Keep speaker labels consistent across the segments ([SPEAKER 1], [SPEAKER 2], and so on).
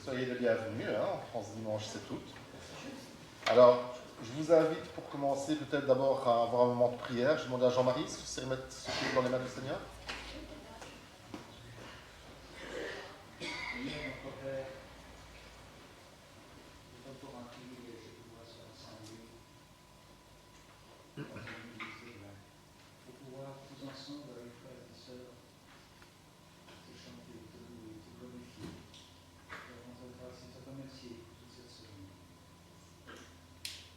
[SPEAKER 1] Soyez les bienvenus, hein, en ce dimanche 7 août. Alors, je vous invite pour commencer peut-être d'abord à avoir un moment de prière. Je demande à Jean-Marie si c'est remettre ce qui est dans les mains du Seigneur.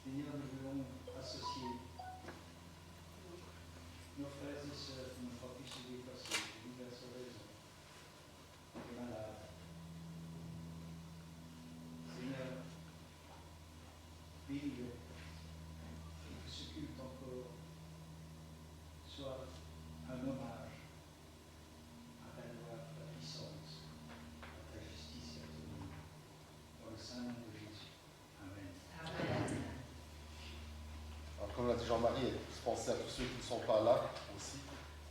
[SPEAKER 2] Seigneur, nous voulons associer nos frères et sœurs qui n'ont pas pu se déplacer pour diverses raisons, les malades. Seigneur, bénis-le et que ce culte encore soit un hommage à ta gloire, à ta puissance, à ta justice et à ton nom. Dans le saint nom de Jésus. Amen.
[SPEAKER 3] Amen.
[SPEAKER 1] Alors, comme l'a dit Jean-Marie, pensez à tous ceux qui ne sont pas là aussi.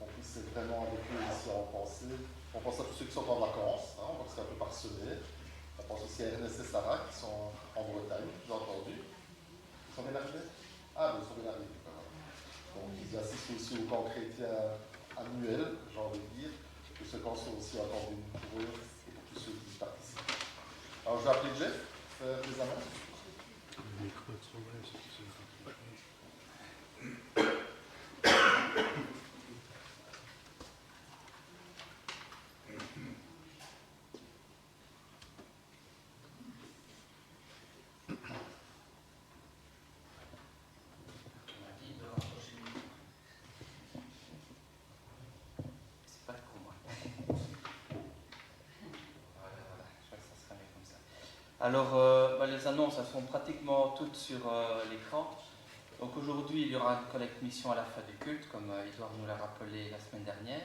[SPEAKER 1] On puisse être vraiment avec eux ici en pensée. On pense à tous ceux qui sont en vacances, hein, on voit que c'est un peu parsemé. On pense aussi à Ernest et Sarah qui sont en Bretagne, j'ai entendu. Ils sont bien arrivés? Ah, ils sont bien arrivés. Donc, ils assistent aussi au camp chrétien annuel, j'ai envie de dire, que ce camp soit aussi entendu pour eux et pour tous ceux qui y participent. Alors, je vais appeler Jeff, faire des annonces.
[SPEAKER 4] Alors, les annonces, elles sont pratiquement toutes sur l'écran. Donc aujourd'hui, il y aura une collecte mission à la fin du culte, comme Edouard nous l'a rappelé la semaine dernière.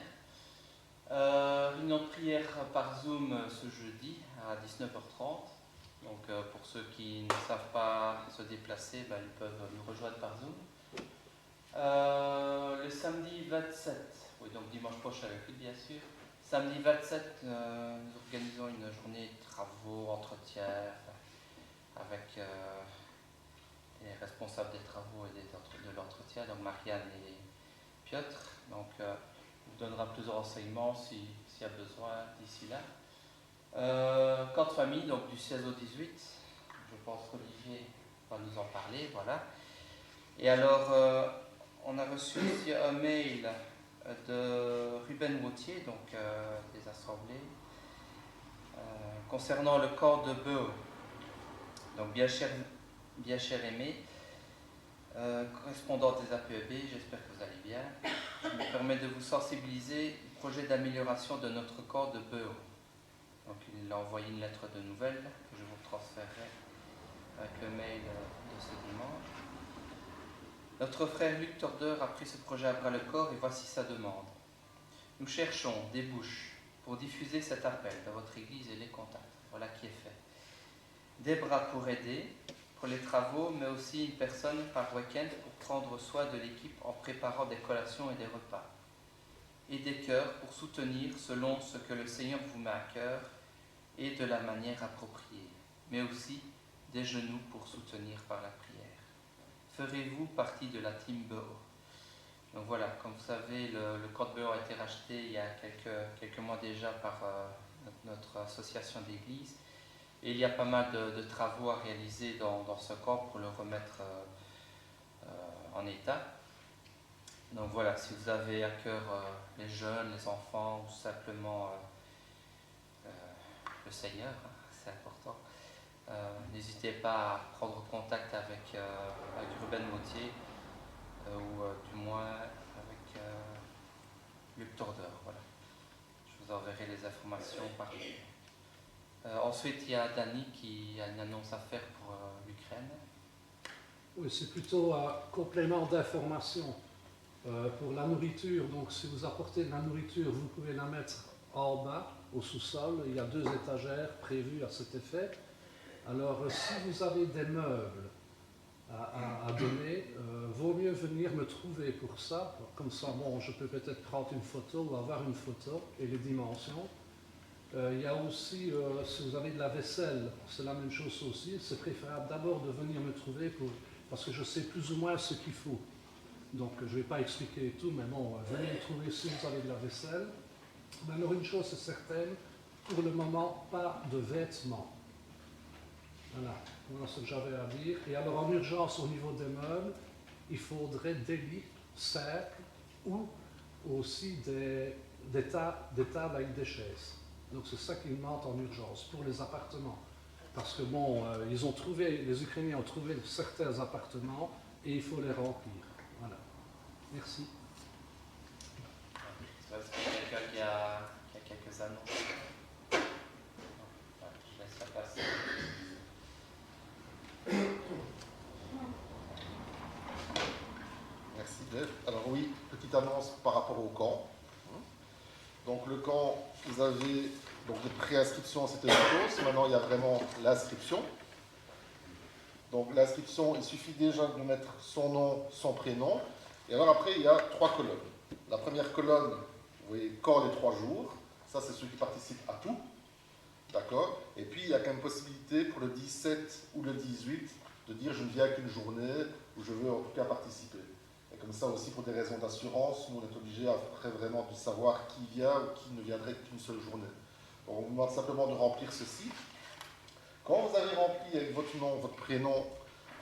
[SPEAKER 4] Réunion de prière par Zoom ce jeudi à 19h30. Donc pour ceux qui ne savent pas se déplacer, ils peuvent nous rejoindre par Zoom. Le samedi 27, oui donc dimanche prochain le culte bien sûr. Samedi 27, nous organisons une journée de travaux, entretien, avec les responsables des travaux et de l'entretien, donc Marianne et Piotr. Donc, on vous donnera plus de renseignements s'il y a besoin d'ici là. Camp de famille, donc du 16 au 18. Je pense qu'Olivier va nous en parler, voilà. Et alors, on a reçu aussi un mail de Ruben Wautier, donc des assemblées, concernant le camp de Beo. Donc, bien cher Aimé, correspondant des APEB, j'espère que vous allez bien. Je me permets de vous sensibiliser au projet d'amélioration de notre camp de Beo. Donc, il a envoyé une lettre de nouvelles que je vous transférerai avec le mail de ce dimanche. Notre frère Luc Torder a pris ce projet à bras le corps et voici sa demande. Nous cherchons des bouches pour diffuser cet appel dans votre église et les contacts. Voilà qui est fait. Des bras pour aider, pour les travaux, mais aussi une personne par week-end pour prendre soin de l'équipe en préparant des collations et des repas. Et des cœurs pour soutenir selon ce que le Seigneur vous met à cœur et de la manière appropriée. Mais aussi des genoux pour soutenir par la prière. Ferez-vous partie de la team Beo? Donc voilà, comme vous savez, le camp de Beo a été racheté il y a quelques mois déjà par notre association d'église. Et il y a pas mal de travaux à réaliser dans ce camp pour le remettre en état. Donc voilà, si vous avez à cœur les jeunes, les enfants ou simplement le Seigneur, hein, c'est important. N'hésitez pas à prendre contact avec Ruben Wautier ou du moins avec Luc Torder. Voilà. Je vous enverrai les informations par mail. Ensuite, il y a Dany qui a une annonce à faire pour l'Ukraine.
[SPEAKER 5] Oui, c'est plutôt un complément d'information pour la nourriture. Donc, si vous apportez de la nourriture, vous pouvez la mettre en bas, au sous-sol. Il y a 2 étagères prévues à cet effet. Alors, si vous avez des meubles à donner, vaut mieux venir me trouver pour ça. Comme ça, bon, je peux peut-être prendre une photo ou avoir une photo et les dimensions. Il y a aussi, si vous avez de la vaisselle, c'est la même chose aussi. C'est préférable d'abord de venir me trouver parce que je sais plus ou moins ce qu'il faut. Donc je ne vais pas expliquer tout, mais bon, venez me trouver si vous avez de la vaisselle. Mais alors une chose est certaine, pour le moment, pas de vêtements. Voilà ce que j'avais à dire. Et alors en urgence au niveau des meubles, il faudrait des lits simples ou aussi des tables avec des chaises. Donc c'est ça qui manque en urgence pour les appartements. Parce que bon, les Ukrainiens ont trouvé certains appartements et il faut les remplir. Voilà. Merci.
[SPEAKER 4] Est-ce qu'il y a quelqu'un qui a quelques annonces? Je laisse la place.
[SPEAKER 1] Merci Dave. Alors oui, petite annonce par rapport au camp. Donc le camp, vous avez donc les préinscriptions, c'était une chose. Maintenant, il y a vraiment l'inscription. Donc l'inscription, il suffit déjà de mettre son nom, son prénom. Et alors après, il y a 3 colonnes. La première colonne, vous voyez, camp les 3 jours. Ça, c'est ceux qui participent à tout. D'accord? Et puis, il y a quand même possibilité pour le 17 ou le 18 de dire je ne viens qu'une journée ou je veux en tout cas participer. Et comme ça aussi, pour des raisons d'assurance, nous, on est obligé après vraiment de savoir qui vient ou qui ne viendrait qu'une seule journée. Donc, on vous demande simplement de remplir ceci. Quand vous avez rempli avec votre nom, votre prénom,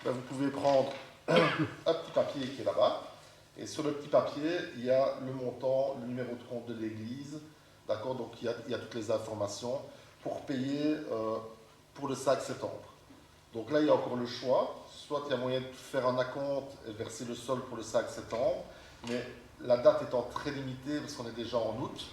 [SPEAKER 1] ben vous pouvez prendre un petit papier qui est là-bas. Et sur le petit papier, il y a le montant, le numéro de compte de l'église. D'accord? Donc, il y a toutes les informations pour payer pour le 5 septembre. Donc là, il y a encore le choix. Soit il y a moyen de faire un acompte et verser le solde pour le 5 septembre, mais la date étant très limitée, parce qu'on est déjà en août,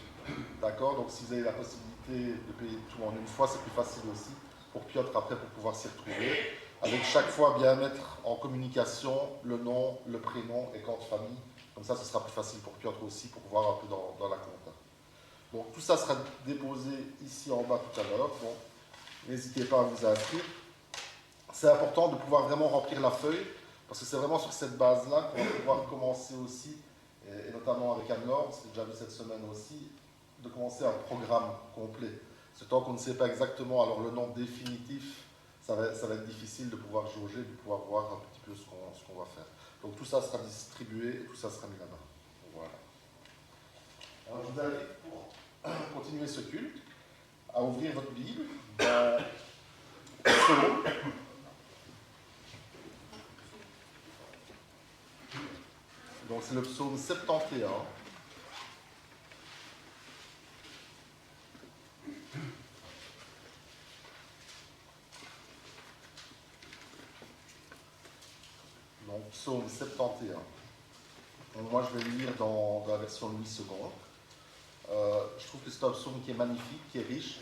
[SPEAKER 1] d'accord? Donc si vous avez la possibilité de payer tout en une fois, c'est plus facile aussi pour Piotr après pour pouvoir s'y retrouver. Avec chaque fois bien mettre en communication le nom, le prénom et compte famille. Comme ça, ce sera plus facile pour Piotr aussi pour voir un peu dans la compte. Donc tout ça sera déposé ici en bas tout à l'heure. Bon, n'hésitez pas à vous inscrire. C'est important de pouvoir vraiment remplir la feuille, parce que c'est vraiment sur cette base-là qu'on va pouvoir commencer aussi, et notamment avec Anne-Laure, c'est déjà vu cette semaine aussi, de commencer un programme complet. Ce tant qu'on ne sait pas exactement, alors le nom définitif, ça va être difficile de pouvoir jauger, de pouvoir voir un petit peu ce qu'on va faire. Donc tout ça sera distribué et tout ça sera mis là-bas. Voilà. Alors je vous invite pour continuer ce culte à ouvrir votre Bible dans Psaume. Donc c'est le psaume 71. Donc psaume 71. Donc, moi je vais lire dans la version Louis II. Je trouve que c'est un psaume qui est magnifique, qui est riche.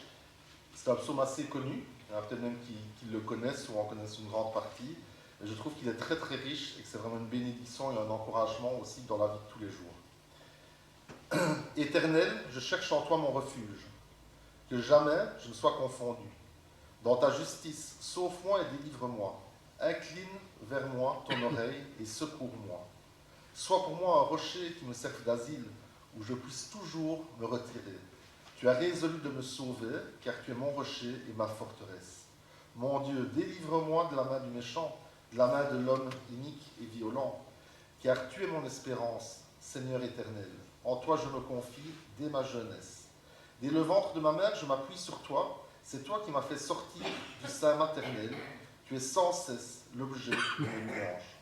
[SPEAKER 1] C'est un psaume assez connu. Il y en a peut-être même qui le connaissent ou en connaissent une grande partie. Mais je trouve qu'il est très très riche et que c'est vraiment une bénédiction et un encouragement aussi dans la vie de tous les jours. Éternel, je cherche en toi mon refuge, que jamais je ne sois confondu. Dans ta justice, sauve-moi et délivre-moi. Incline vers moi ton oreille et secours-moi. Sois pour moi un rocher qui me serve d'asile, où je puisse toujours me retirer. Tu as résolu de me sauver, car tu es mon rocher et ma forteresse. Mon Dieu, délivre-moi de la main du méchant, de la main de l'homme inique et violent, car tu es mon espérance, Seigneur éternel. En toi je me confie dès ma jeunesse. Dès le ventre de ma mère, je m'appuie sur toi. C'est toi qui m'as fait sortir du sein maternel. Tu es sans cesse l'objet de mes louanges.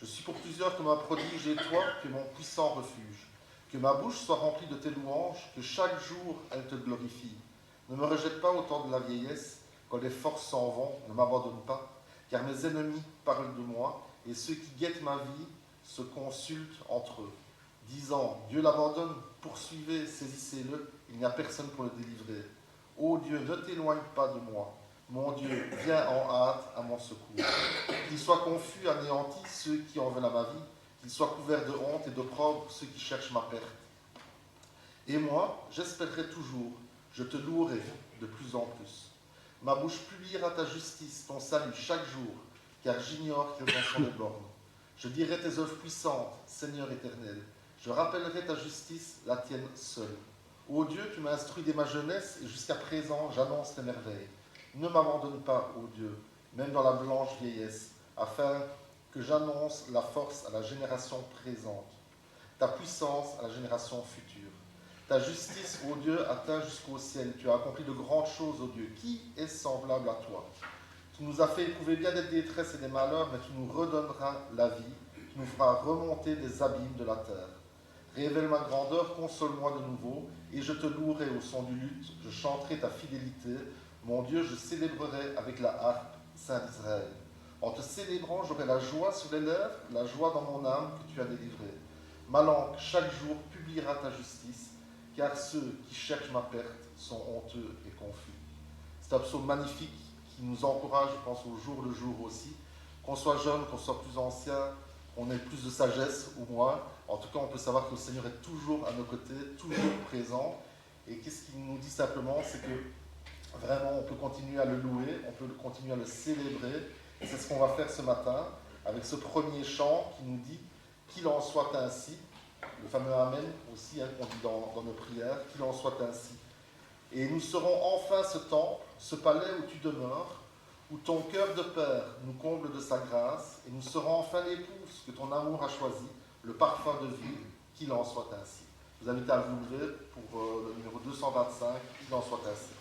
[SPEAKER 1] Je suis pour plusieurs comme un prodige et toi, tu es mon puissant refuge. Que ma bouche soit remplie de tes louanges, que chaque jour elle te glorifie. Ne me rejette pas au temps de la vieillesse, quand les forces s'en vont, ne m'abandonne pas, car mes ennemis parlent de moi, et ceux qui guettent ma vie se consultent entre eux, disant, Dieu l'abandonne, poursuivez, saisissez-le, il n'y a personne pour le délivrer. Ô Dieu, ne t'éloigne pas de moi. Mon Dieu, viens en hâte à mon secours. Qu'ils soient confus, anéantis ceux qui en veulent à ma vie, qu'ils soient couverts de honte et d'opprobre ceux qui cherchent ma perte. Et moi, j'espérerai toujours, je te louerai de plus en plus. Ma bouche publiera ta justice, ton salut chaque jour, car j'ignore quelles en sont les bornes. Je dirai tes œuvres puissantes, Seigneur éternel. Je rappellerai ta justice, la tienne seule. Ô Dieu, tu m'as instruit dès ma jeunesse et jusqu'à présent, j'annonce tes merveilles. Ne m'abandonne pas, ô Dieu, même dans la blanche vieillesse, afin que j'annonce la force à la génération présente, ta puissance à la génération future. Ta justice, ô Dieu, atteint jusqu'au ciel. Tu as accompli de grandes choses, ô Dieu. Qui est semblable à toi? Tu nous as fait éprouver bien des détresses et des malheurs, mais tu nous redonneras la vie. Tu nous feras remonter des abîmes de la terre. Révèle ma grandeur, console-moi de nouveau, et je te louerai au son du luth. Je chanterai ta fidélité. Mon Dieu, je célébrerai avec la harpe, Saint d'Israël. En te célébrant, j'aurai la joie sur les lèvres, la joie dans mon âme que tu as délivrée. Ma langue, chaque jour, publiera ta justice, car ceux qui cherchent ma perte sont honteux et confus. C'est un psaume magnifique qui nous encourage, je pense, au jour le jour aussi. Qu'on soit jeune, qu'on soit plus ancien, qu'on ait plus de sagesse ou moins. En tout cas, on peut savoir que le Seigneur est toujours à nos côtés, toujours présent. Et qu'est-ce qu'il nous dit simplement? C'est que vraiment, on peut continuer à le louer, on peut continuer à le célébrer. Et c'est ce qu'on va faire ce matin avec ce premier chant qui nous dit « Qu'il en soit ainsi ». Le fameux Amen aussi, qu'on dit dans nos prières, « Qu'il en soit ainsi ». Et nous serons enfin ce temple, ce palais où tu demeures, où ton cœur de Père nous comble de sa grâce, et nous serons enfin l'épouse que ton amour a choisie, le parfum de vie, qu'il en soit ainsi. Je vous invite à vous lever pour le numéro 225, qu'il en soit ainsi.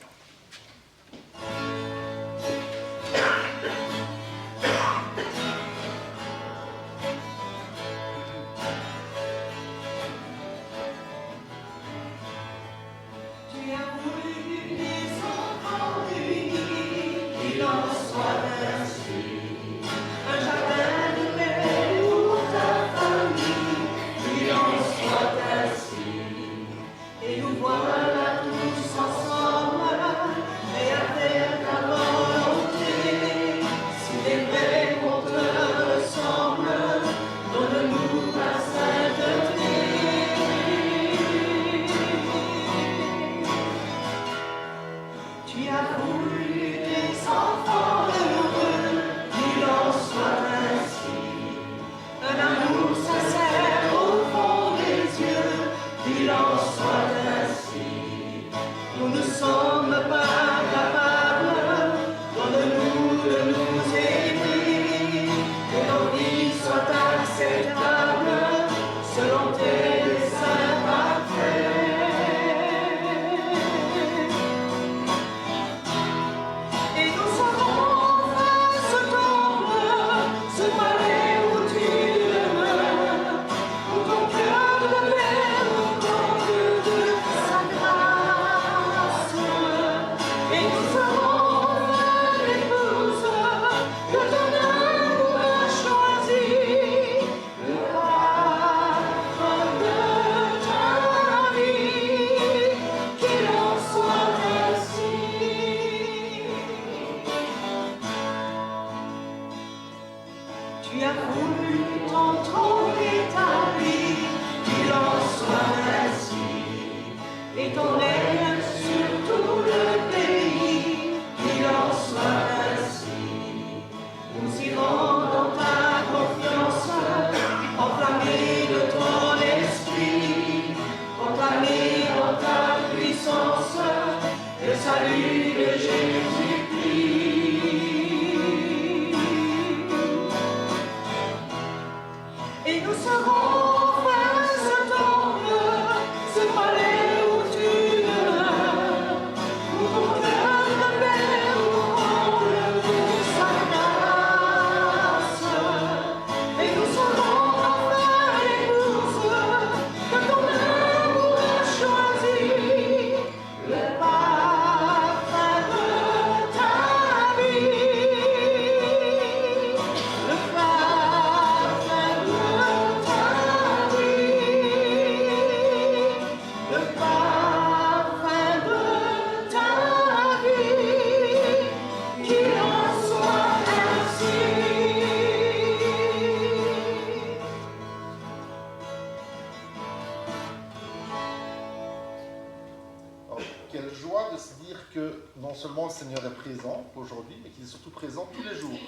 [SPEAKER 1] non seulement le Seigneur est présent aujourd'hui, mais qu'il est surtout présent tous les jours.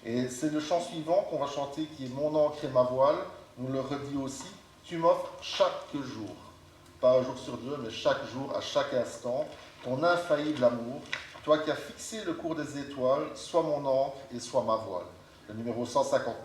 [SPEAKER 1] Et c'est le chant suivant qu'on va chanter, qui est « Mon encre et ma voile », nous le redit aussi, « Tu m'offres chaque jour pas un jour sur deux, mais chaque jour, à chaque instant, ton infaillible amour, toi qui as fixé le cours des étoiles, sois mon ancre et sois ma voile. Le numéro 159.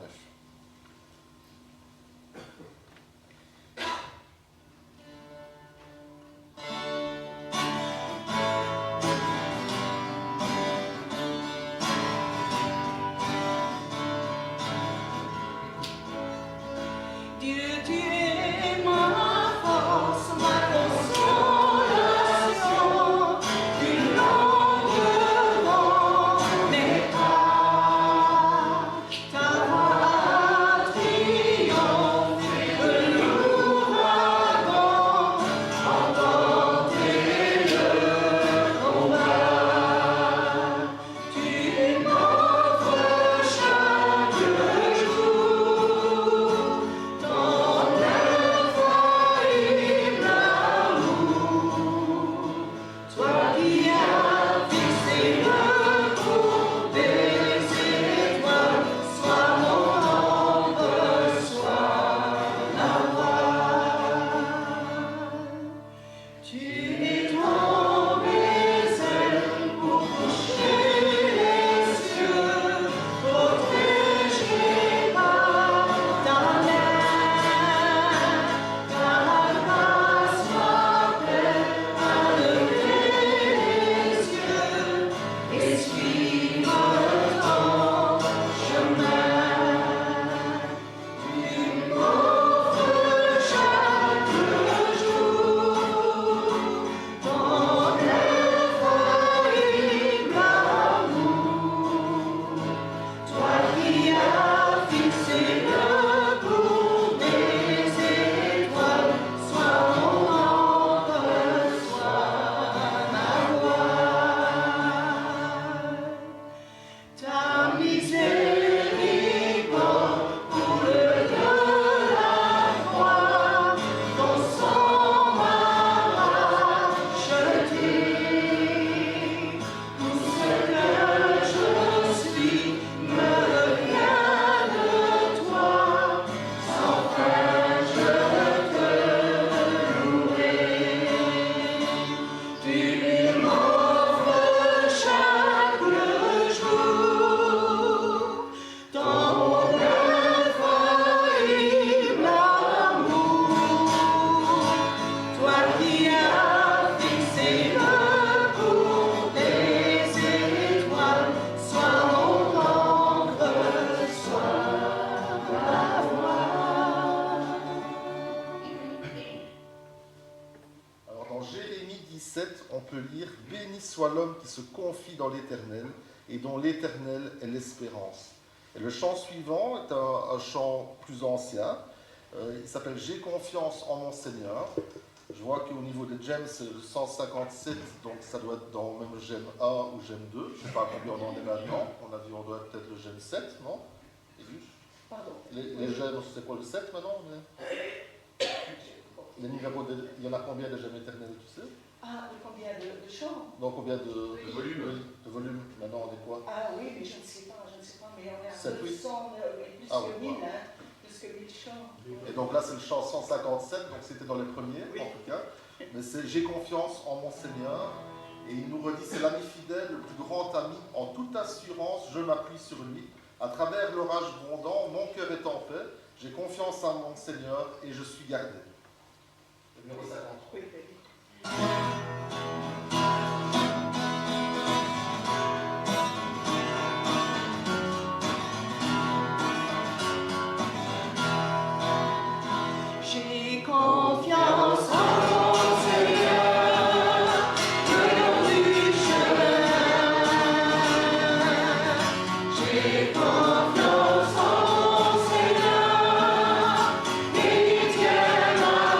[SPEAKER 1] Soit l'homme qui se confie dans l'Éternel et dont l'Éternel est l'espérance. Et le chant suivant est un chant plus ancien. Il s'appelle « J'ai confiance en mon Seigneur ». Je vois qu'au niveau des gemmes, c'est le 157, donc ça doit être dans même gemme A ou gemme 2. Je ne sais pas combien on en est maintenant. On a dit on doit être peut-être le gemme 7, non?
[SPEAKER 3] Pardon.
[SPEAKER 1] Les gemmes, c'est quoi le 7 maintenant? Les numéros, il y en a combien de gemmes éternelles, tu sais?
[SPEAKER 3] Ah, combien de chants?
[SPEAKER 1] Donc combien de volumes? De volumes, maintenant on est quoi?
[SPEAKER 3] Ah oui, mais je ne sais pas, mais on est à
[SPEAKER 1] 7, 8.
[SPEAKER 3] 200, plus
[SPEAKER 1] Ah,
[SPEAKER 3] que 1000,
[SPEAKER 1] voilà.
[SPEAKER 3] plus que 1000 chants.
[SPEAKER 1] Et donc là c'est le chant 157, donc c'était dans les premiers en tout cas. Mais c'est « J'ai confiance en mon Seigneur ». Et il nous redit « C'est l'ami fidèle, le plus grand ami, en toute assurance, je m'appuie sur lui. À travers l'orage grondant, mon cœur est en paix. J'ai confiance en mon Seigneur et je suis gardé. » Le numéro 53.
[SPEAKER 3] Oui, oui. J'ai confiance en mon Seigneur, le long du chemin. J'ai confiance en mon Seigneur, et il tient ma main.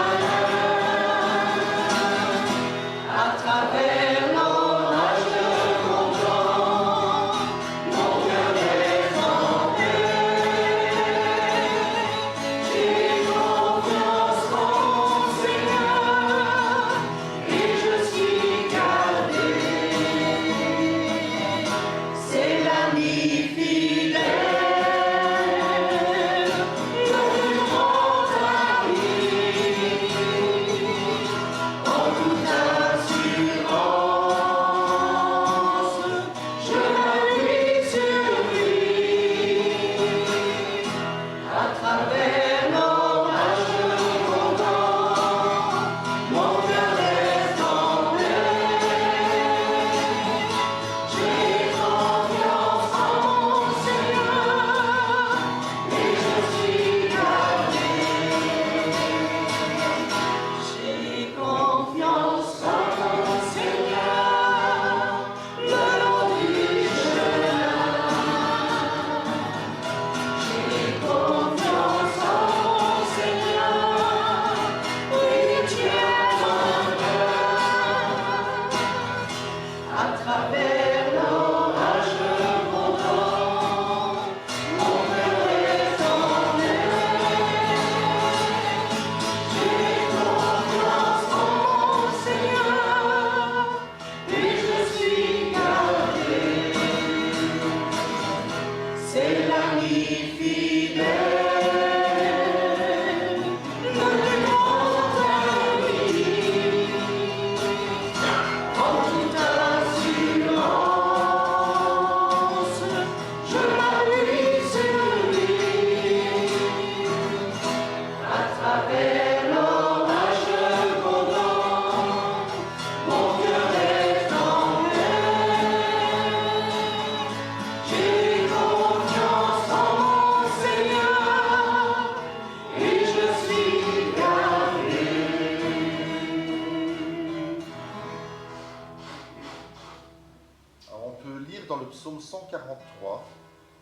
[SPEAKER 1] psaume 143,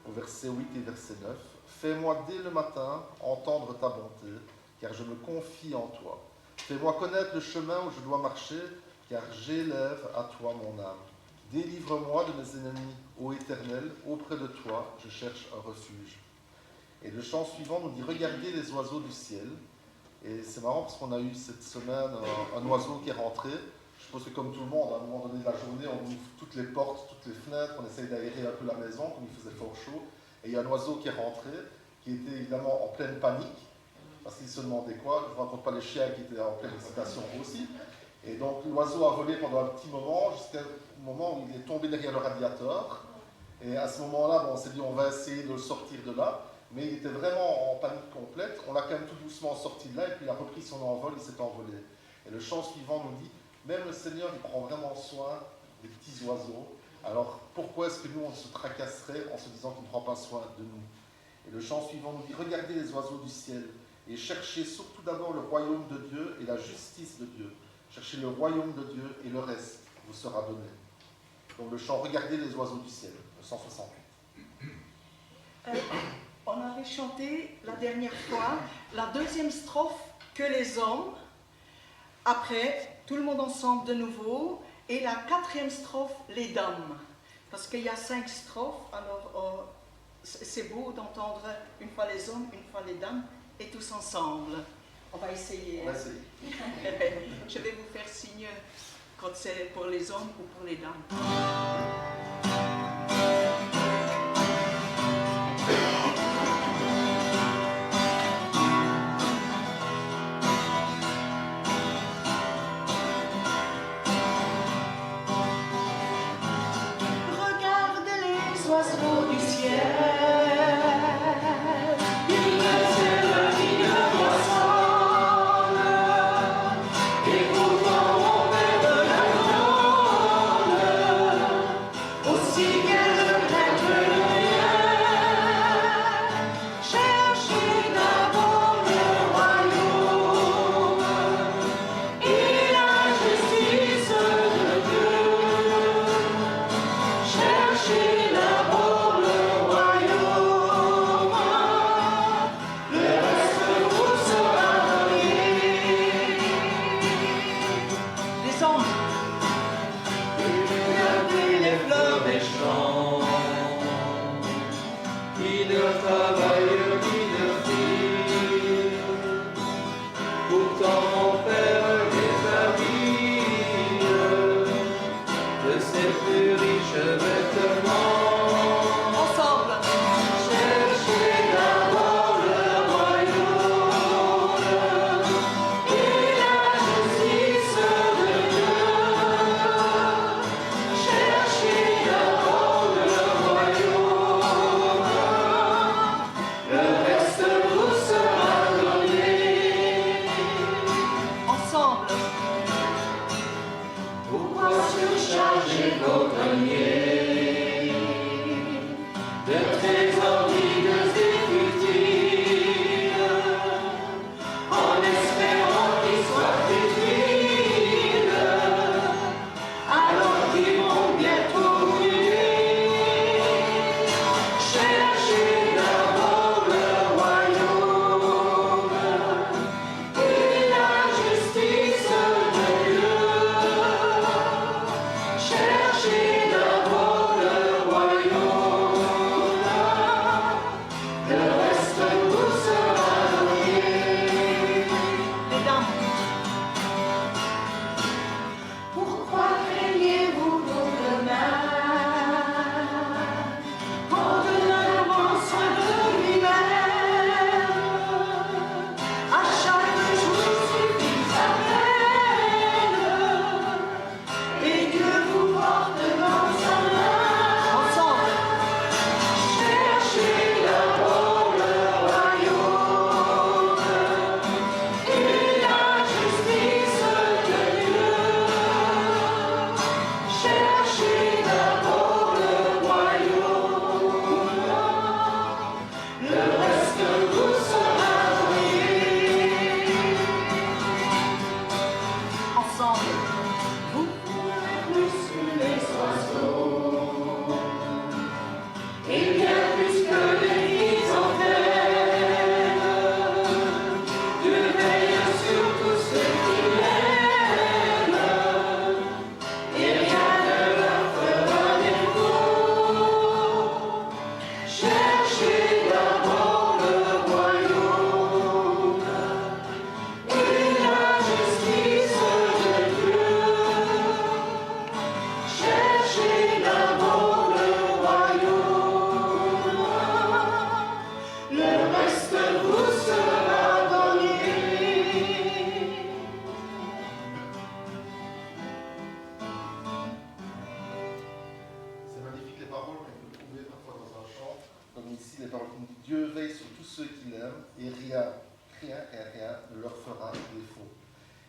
[SPEAKER 1] au verset 8 et verset 9. Fais-moi dès le matin entendre ta bonté, car je me confie en toi. Fais-moi connaître le chemin où je dois marcher, car j'élève à toi mon âme. Délivre-moi de mes ennemis, ô Éternel, auprès de toi, je cherche un refuge. Et le chant suivant nous dit, regardez les oiseaux du ciel. Et c'est marrant parce qu'on a eu cette semaine un oiseau qui est rentré. Je suppose que comme tout le monde, à un moment donné de la journée, on ouvre toutes les portes, toutes les fenêtres, on essaye d'aérer un peu la maison, comme il faisait fort chaud. Et il y a un oiseau qui est rentré, qui était évidemment en pleine panique, parce qu'il se demandait quoi. Je ne raconte pas les chiens qui étaient en pleine excitation aussi. Et donc l'oiseau a volé pendant un petit moment, jusqu'au moment où il est tombé derrière le radiateur. Et à ce moment-là, on s'est dit on va essayer de le sortir de là. Mais il était vraiment en panique complète. On l'a quand même tout doucement sorti de là, et puis il a repris son envol, il s'est envolé. Et le chant suivant nous dit, même le Seigneur, il prend vraiment soin des petits oiseaux. Alors pourquoi est-ce que nous, on se tracasserait en se disant qu'il ne prend pas soin de nous? Et le chant suivant nous dit, regardez les oiseaux du ciel, et cherchez surtout d'abord le royaume de Dieu et la justice de Dieu. Cherchez le royaume de Dieu, et le reste vous sera donné. Donc le chant, regardez les oiseaux du ciel, le 168.
[SPEAKER 3] On avait chanté la dernière fois la deuxième strophe que les hommes, après tout le monde ensemble de nouveau, et la quatrième strophe les dames. Parce qu'il y a 5 strophes, alors c'est beau d'entendre une fois les hommes, une fois les dames, et tous ensemble. On va essayer.
[SPEAKER 1] On va essayer.
[SPEAKER 3] Je vais vous faire signe quand c'est pour les hommes ou pour les dames.
[SPEAKER 1] rien ne leur fera défaut.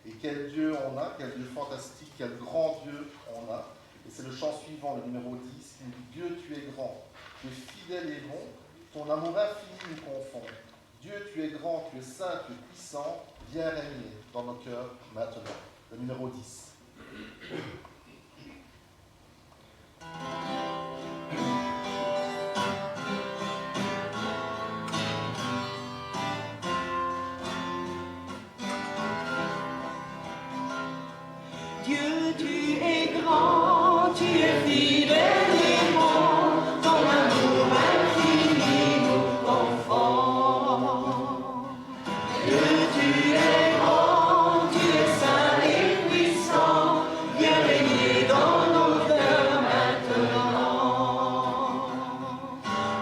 [SPEAKER 1] Et quel Dieu on a, quel Dieu fantastique, quel grand Dieu on a. Et c'est le chant suivant, le numéro 10, qui nous dit: Dieu, tu es grand, tu es fidèle et bon, ton amour infini nous confond. Dieu, tu es grand, tu es saint, tu es puissant, viens régner dans nos cœurs maintenant. Le numéro 10.
[SPEAKER 3] Dieu, tu es grand, tu es fidèle et bon, ton amour infini nous confond. Dieu, tu es grand, tu es saint et puissant, viens régner dans nos cœurs maintenant.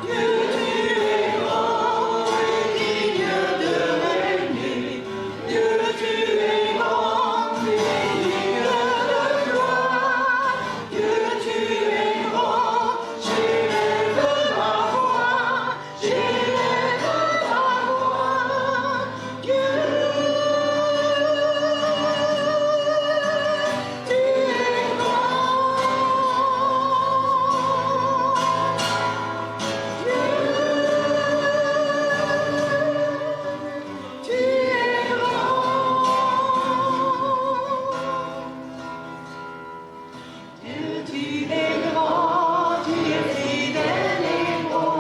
[SPEAKER 3] Dieu, tu es grand et digne de régner. Dieu, tu es grand, tu es digne de gloire. Dieu, tu es grand, j'élève ma voix, j'élève ma voix. Dieu, tu es grand. Tu es grand. Dieu, tu es grand, tu es fidèle et bon,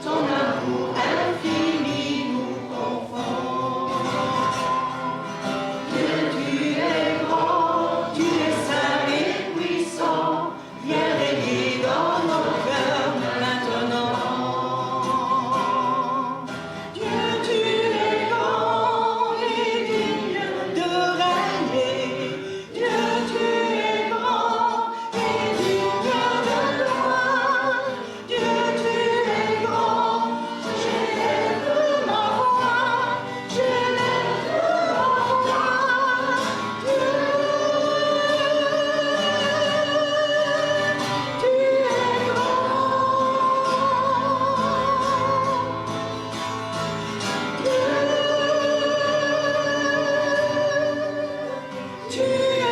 [SPEAKER 3] ton amour infini nous confond. Dieu, tu es grand, tu es saint et puissant, viens régner dans nos cœurs maintenant. Dieu, tu es grand et digne de régner. Dieu, tu es grand et digne de gloire. Dieu, tu es grand, j'élève ma voix, j'élève ma voix. Dieu, tu es grand. Tu es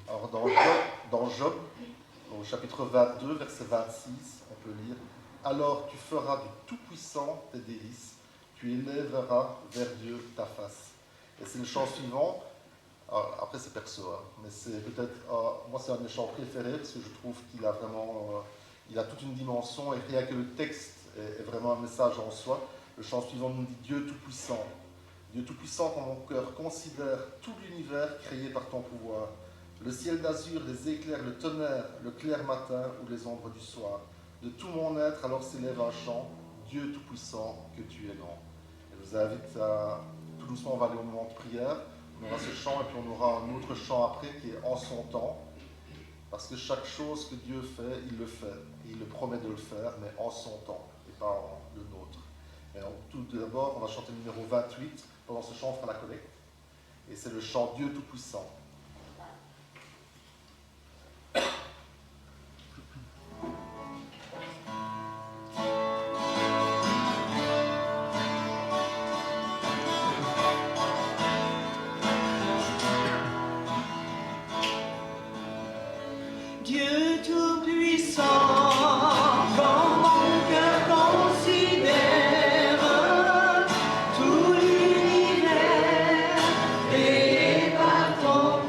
[SPEAKER 1] Alors dans Job, au chapitre 22, verset 26, on peut lire: Alors tu feras du Tout-Puissant tes délices, tu élèveras vers Dieu ta face. Et c'est le chant suivant. Alors, après c'est perso, hein, mais c'est peut-être, moi c'est un de mes chants préférés parce que je trouve qu'il a vraiment, il a toute une dimension et rien que le texte est vraiment un message en soi. Le chant suivant nous dit: Dieu Tout-Puissant. Dieu Tout-Puissant, quand mon cœur considère tout l'univers créé par ton pouvoir, le ciel d'azur, les éclairs, le tonnerre, le clair matin ou les ombres du soir. De tout mon être, alors s'élève un chant: Dieu Tout-Puissant, que tu es grand. Et je vous invite à, tout doucement, on va aller au moment de prière. On aura ce chant et puis on aura un autre chant après qui est en son temps. Parce que chaque chose que Dieu fait, il le fait. Et il le promet de le faire, mais en son temps et pas en le nôtre. Mais tout d'abord, on va chanter le numéro 28. Pendant ce chant, on fera la collecte. Et c'est le chant Dieu Tout-Puissant.
[SPEAKER 3] Dieu Tout-Puissant, quand mon cœur considère tout l'univers créé par ton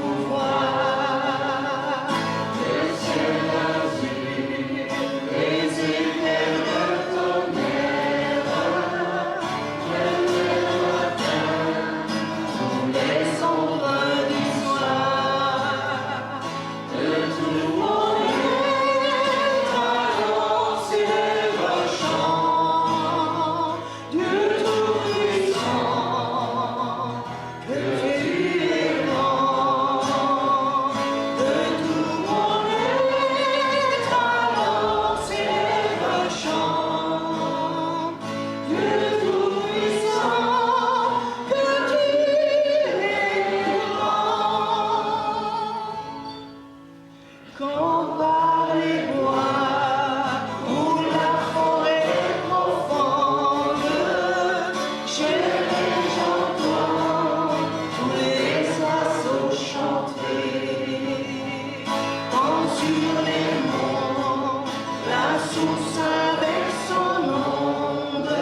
[SPEAKER 3] tous avec son onde,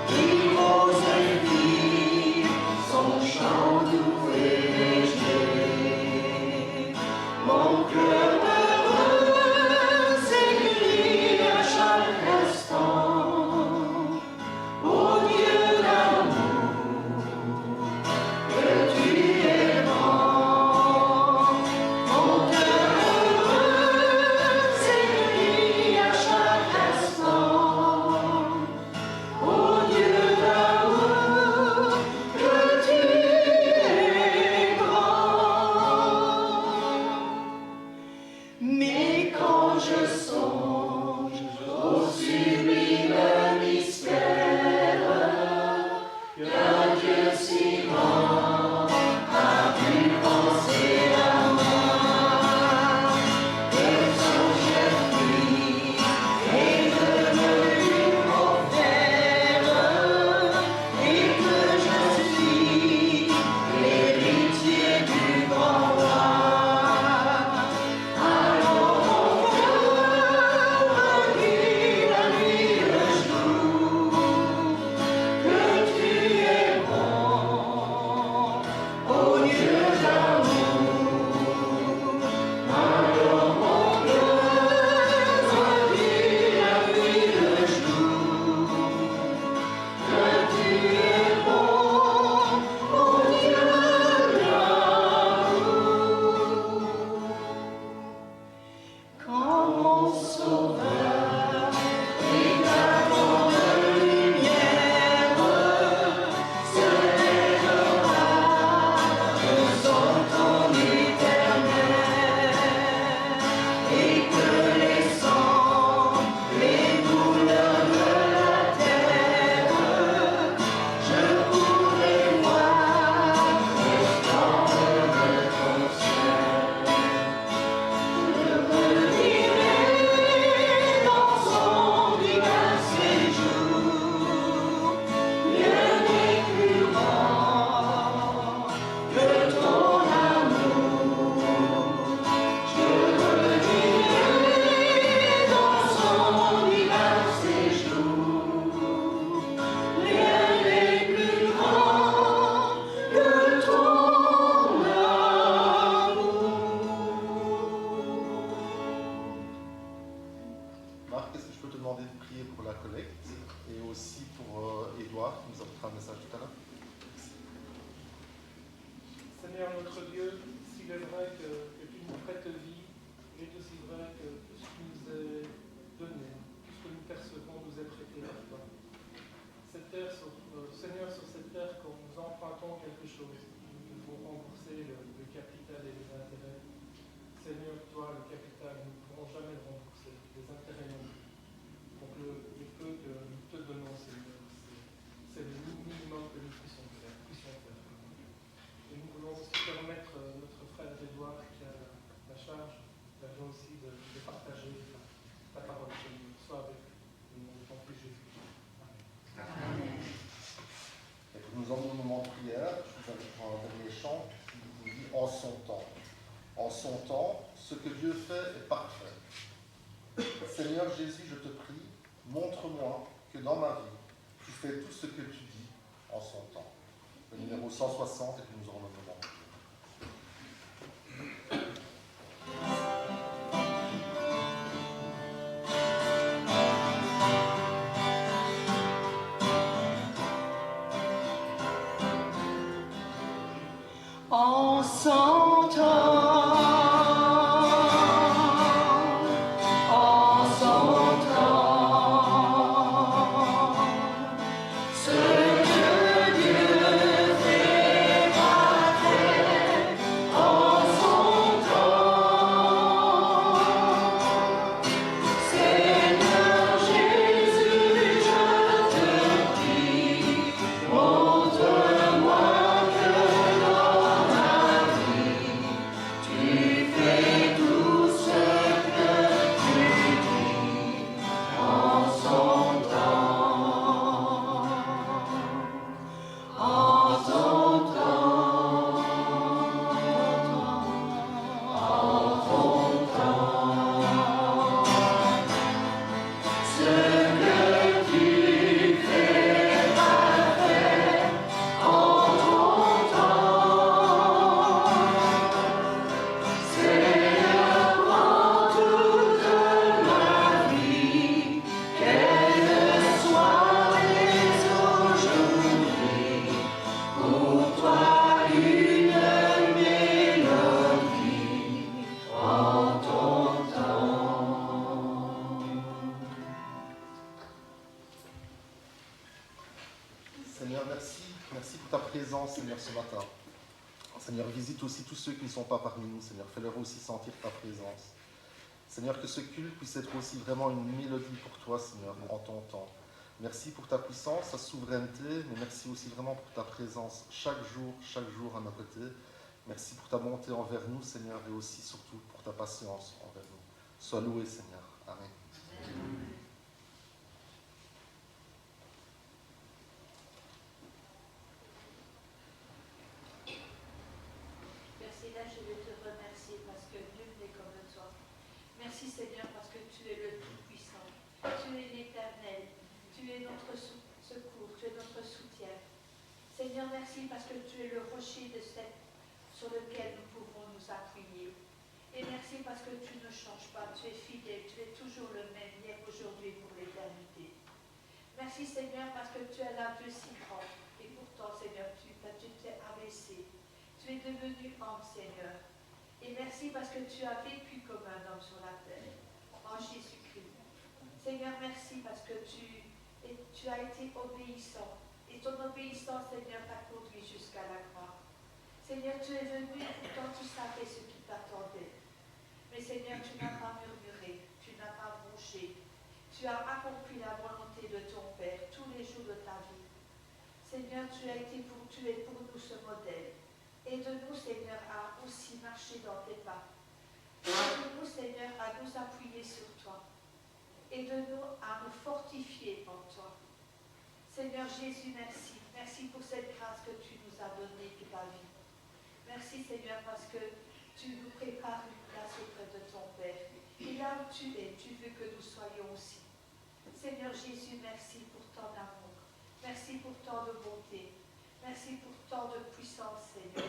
[SPEAKER 3] il pose vivre son chant doux et léger. Mon cœur heureux s'écrie à chaque instant, ô Dieu d'amour, que tu es grand. Mon cœur heureux s'écrie à chaque instant, ô Dieu d'amour, que tu es grand. Mais quand je songe au sublime mystère, qu'un Dieu si grand a pu penser à moi, que son cher Fils est devenu mon frère, et que je suis l'héritier du grand roi. Alors mon cœur revit la nuit le jour, que tu es bon, ô Dieu d'amour. Alors mon cœur revit la nuit le jour, que tu es bon, ô Dieu d'amour. Quand mon sauveur éclate en lumière, se lèvera nous entend l'Éternel, et que les sangs, les douleurs de la terre, je pourrai voir les formes de ton ciel. Je me dirai dans son divin séjour, rien n'est plus grand que ton amour. Je me dirai dans son divin séjour, rien n'est plus grand que ton amour.
[SPEAKER 1] Marc, est-ce que je peux te demander de prier pour la collecte et aussi pour Édouard qui nous apportera un message tout à l'heure?
[SPEAKER 6] Seigneur notre Dieu, s'il est vrai que tu nous prêtes vie, il est aussi vrai que tout ce qui nous est donné, tout ce que nous percevons nous est prêté par toi. Cette terre, Seigneur, sur cette terre, quand nous empruntons quelque chose, nous devons rembourser le capital et les intérêts. Seigneur, toi, le capital, nous ne pourrons jamais le rembourser, les intérêts non plus. Donc le peu que nous te donnons, Seigneur, c'est le minimum que nous puissions faire. Et nous voulons aussi permettre notre frère Édouard qui a la charge, la joie aussi de partager ta parole, Seigneur. Sois avec nous, au nom de ton Fils Jésus. Amen.
[SPEAKER 1] Et pour nous emmener au moment de prière, je vous invite à un dernier chant qui nous dit en son temps. En son temps, ce que Dieu fait est parfait. Seigneur Jésus, je te prie, montre-moi que dans ma vie, tu fais tout ce que tu dis en son temps. Le numéro 160 et puis nous aurons le moment.
[SPEAKER 3] En son temps, en son temps, ce que Dieu fait parfait.
[SPEAKER 1] Seigneur, merci. Merci pour ta présence, Seigneur, ce matin. Seigneur, visite aussi tous ceux qui ne sont pas parmi nous, Seigneur. Fais-leur aussi sentir ta présence. Seigneur, que ce culte puisse être aussi vraiment une mélodie pour toi, Seigneur, en ton temps. Merci pour ta puissance, ta souveraineté, mais merci aussi vraiment pour ta présence chaque jour à nos côtés. Merci pour ta bonté envers nous, Seigneur, et aussi surtout pour ta patience envers nous. Sois loué, Seigneur. Amen.
[SPEAKER 7] Merci, là, je veux te remercier parce que nul n'est comme toi. Merci, Seigneur, parce que tu es le Tout-Puissant. Tu es l'Éternel. Tu es notre secours. Tu es notre soutien. Seigneur, merci parce que tu es le rocher sur lequel nous pouvons nous appuyer. Et merci parce que tu ne changes pas. Tu es fidèle. Tu es toujours le même, hier, aujourd'hui, pour l'éternité. Merci, Seigneur, parce que tu es un Dieu si grand. Et pourtant, Seigneur, tu t'es abaissé. Tu es devenu homme, Seigneur. Et merci parce que tu as vécu comme un homme sur la terre, en Jésus-Christ. Seigneur, merci parce que tu as été obéissant. Et ton obéissance, Seigneur, t'a conduit jusqu'à la croix. Seigneur, tu es venu, pourtant tu savais ce qui t'attendait. Mais Seigneur, tu n'as pas murmuré, tu n'as pas bronché. Tu as accompli la volonté de ton Père tous les jours de ta vie. Seigneur, tu es pour nous ce modèle. Aide-nous, Seigneur, à aussi marcher dans tes pas. Aide-nous, Seigneur, à nous appuyer sur toi. Aide-nous à nous fortifier en toi. Seigneur Jésus, merci. Merci pour cette grâce que tu nous as donnée toute la vie. Merci, Seigneur, parce que tu nous prépares une place auprès de ton Père. Et là où tu es, tu veux que nous soyons aussi. Seigneur Jésus, merci pour tant d'amour. Merci pour tant de bonté. Merci pour tant de puissance, Seigneur.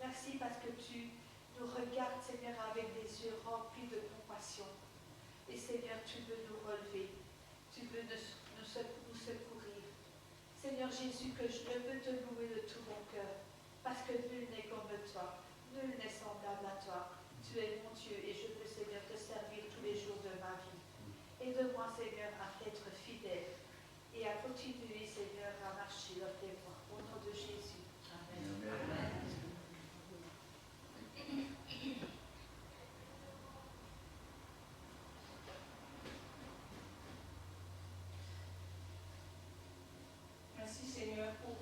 [SPEAKER 7] Merci parce que tu nous regardes, Seigneur, avec des yeux remplis de compassion. Et Seigneur, tu veux nous relever. Tu veux nous secourir. Seigneur Jésus, que je veux te louer de tout mon cœur. Parce que nul n'est comme toi. Nul n'est semblable à toi. Tu es mon Dieu et je veux, Seigneur, te servir tous les jours de ma vie. Aide-moi, Seigneur, à être fidèle et à continuer, Seigneur, à marcher dans tes voies. Au nom de Jésus. Amen. Amen.
[SPEAKER 8] Merci, Seigneur, pour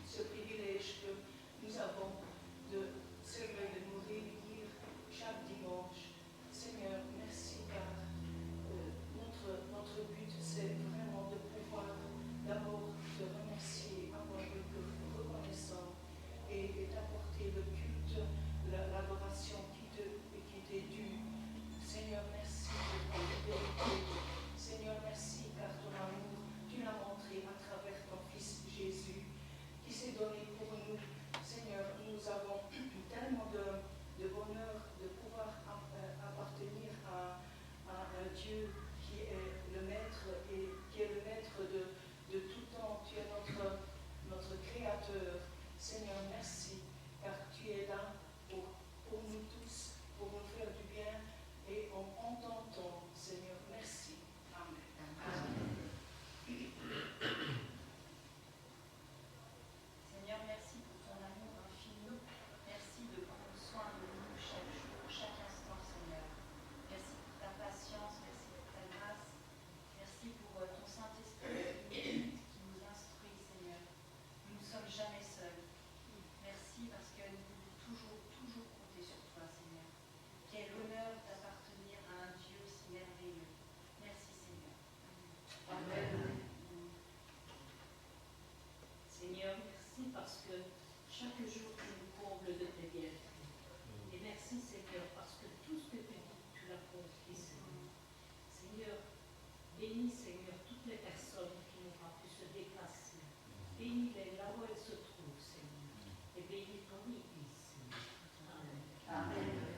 [SPEAKER 8] ce privilège que nous avons de, Seigneur, de nous réunir chaque dimanche. Seigneur, merci car notre but, c'est vraiment de pouvoir d'abord te remercier, avoir le cœur reconnaissant et d'apporter le culte, l'adoration qui t'est due. Seigneur, merci pour ta fidélité. Seigneur, merci car ton amour, tu l'as montré à travers ton Fils Jésus, qui s'est donné pour nous. Seigneur, nous avons tellement de bonheur de pouvoir appartenir à un Dieu qui est le Maître et qui est le Maître de tout temps. Tu es notre Créateur. Seigneur, merci, car tu es là pour nous tous, pour nous faire du bien et on t'entend. Seigneur, merci. Amen. Amen.
[SPEAKER 7] Seigneur, merci pour ton amour infini. Merci de prendre soin de nous chaque jour, chaque instant, Seigneur. Merci pour ta patience, merci pour ta grâce. Merci pour ton Saint-Esprit qui nous instruit, Seigneur. Nous ne sommes jamais seuls. Merci parce que nous pouvons toujours compter sur toi, Seigneur. Quel honneur d'appartenir à un Dieu si merveilleux. Merci, Seigneur.
[SPEAKER 8] Amen.
[SPEAKER 9] Seigneur, merci parce que chaque jour tu nous combles de tes bienfaits. Et merci Seigneur parce que tout ce que tu dis, tu l'accomplis, Seigneur. Seigneur, bénis Seigneur toutes les personnes qui n'ont pas pu se déplacer. Bénis-les là où elles se trouvent, Seigneur. Et bénis ton Église, Seigneur. Amen.
[SPEAKER 7] Amen. Amen.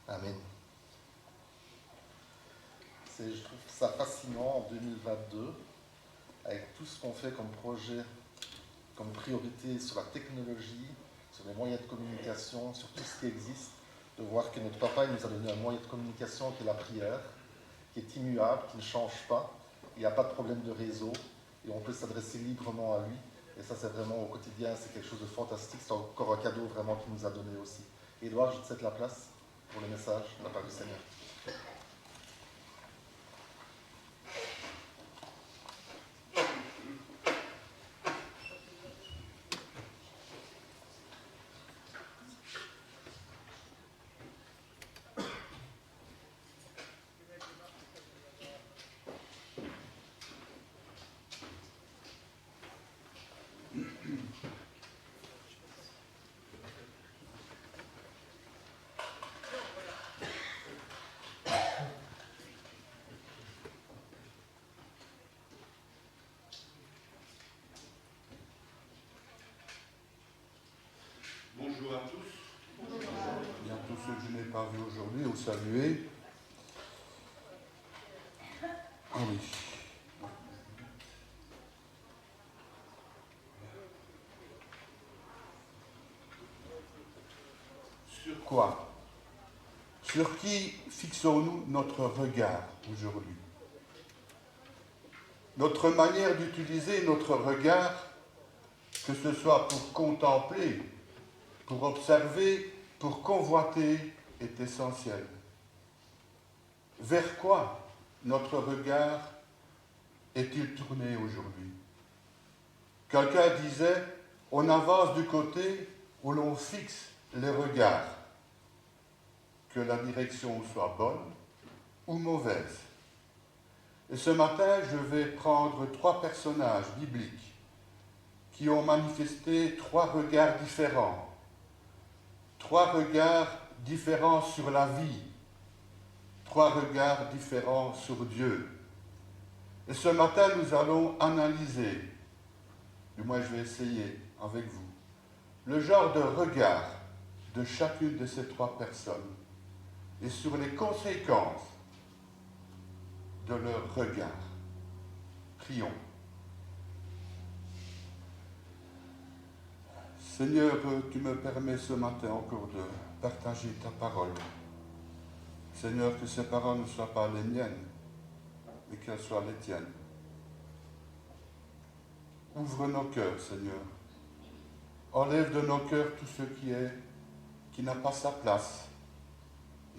[SPEAKER 1] Amen. je trouve ça fascinant en 2022, avec tout ce qu'on fait comme projet, comme priorité sur la technologie, sur les moyens de communication, sur tout ce qui existe, de voir que notre papa il nous a donné un moyen de communication qui est la prière, qui est immuable, qui ne change pas, il n'y a pas de problème de réseau, et on peut s'adresser librement à lui. Et ça, c'est vraiment au quotidien, c'est quelque chose de fantastique, c'est encore un cadeau vraiment qu'il nous a donné aussi. Édouard, je te cède la place pour le message de la part du Seigneur.
[SPEAKER 10] Bonjour à tous. Bonjour. Bien, tous ceux que je n'ai pas vus aujourd'hui ou salués. Ah oui. Sur quoi? Sur qui fixons-nous notre regard aujourd'hui? Notre manière d'utiliser notre regard, que ce soit pour contempler, pour observer, pour convoiter, est essentielle. Vers quoi notre regard est-il tourné aujourd'hui? Quelqu'un disait, on avance du côté où l'on fixe les regards, que la direction soit bonne ou mauvaise. Et ce matin, je vais prendre 3 personnages bibliques qui ont manifesté 3 regards différents. 3 regards différents sur la vie, 3 regards différents sur Dieu. Et ce matin, nous allons analyser, du moins je vais essayer avec vous, le genre de regard de chacune de ces 3 personnes et sur les conséquences de leur regard. Prions. Seigneur, tu me permets ce matin encore de partager ta parole. Seigneur, que ces paroles ne soient pas les miennes, mais qu'elles soient les tiennes. Ouvre nos cœurs, Seigneur. Enlève de nos cœurs tout ce qui n'a pas sa place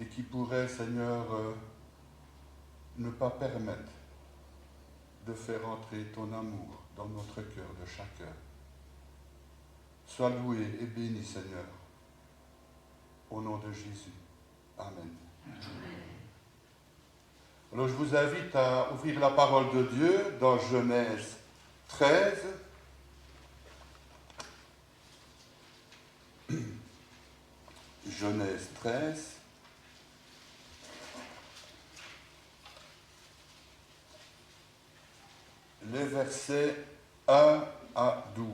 [SPEAKER 10] et qui pourrait, Seigneur, ne pas permettre de faire entrer ton amour dans notre cœur de chacun. Sois loué et béni, Seigneur, au nom de Jésus. Amen. Alors je vous invite à ouvrir la parole de Dieu dans Genèse 13. Genèse 13. Les versets 1 à 12.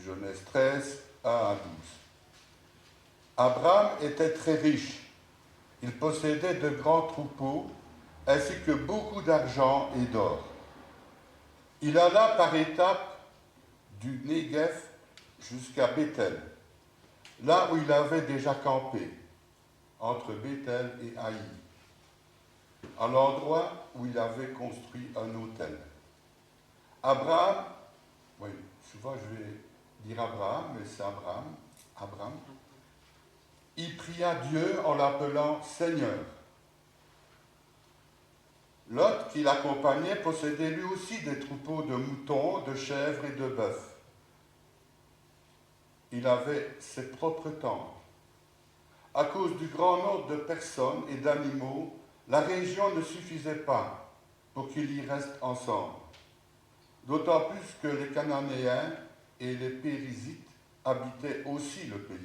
[SPEAKER 10] Genèse 13, 1 à 12. Abraham était très riche. Il possédait de grands troupeaux, ainsi que beaucoup d'argent et d'or. Il alla par étapes du Néguev jusqu'à Béthel, là où il avait déjà campé, entre Béthel et Haï, à l'endroit où il avait construit un autel. Abraham, oui, souvent je vais dire Abraham, mais c'est Abraham, il pria Dieu en l'appelant Seigneur. Lot, qui l'accompagnait, possédait lui aussi des troupeaux de moutons, de chèvres et de bœufs. Il avait ses propres tentes. À cause du grand nombre de personnes et d'animaux, la région ne suffisait pas pour qu'ils y restent ensemble. D'autant plus que les Cananéens et les Périzites habitaient aussi le pays.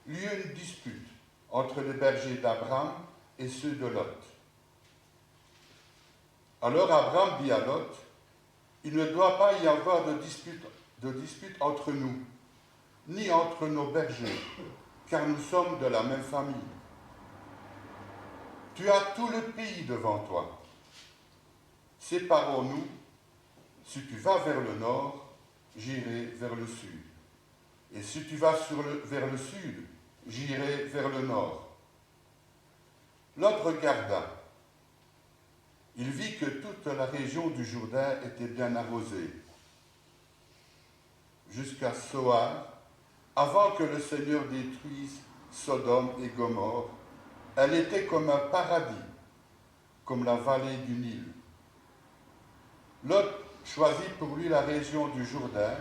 [SPEAKER 10] Il y eut une dispute entre les bergers d'Abraham et ceux de Lot. Alors Abraham dit à Lot, « Il ne doit pas y avoir de dispute entre nous, ni entre nos bergers, car nous sommes de la même famille. Tu as tout le pays devant toi. Séparons-nous. Si tu vas vers le nord, j'irai vers le sud. Et si tu vas vers le sud, j'irai vers le nord. Lot regarda. Il vit que toute la région du Jourdain était bien arrosée, jusqu'à Soar, avant que le Seigneur détruise Sodome et Gomorrhe. Elle était comme un paradis, comme la vallée du Nil. Lot choisit pour lui la région du Jourdain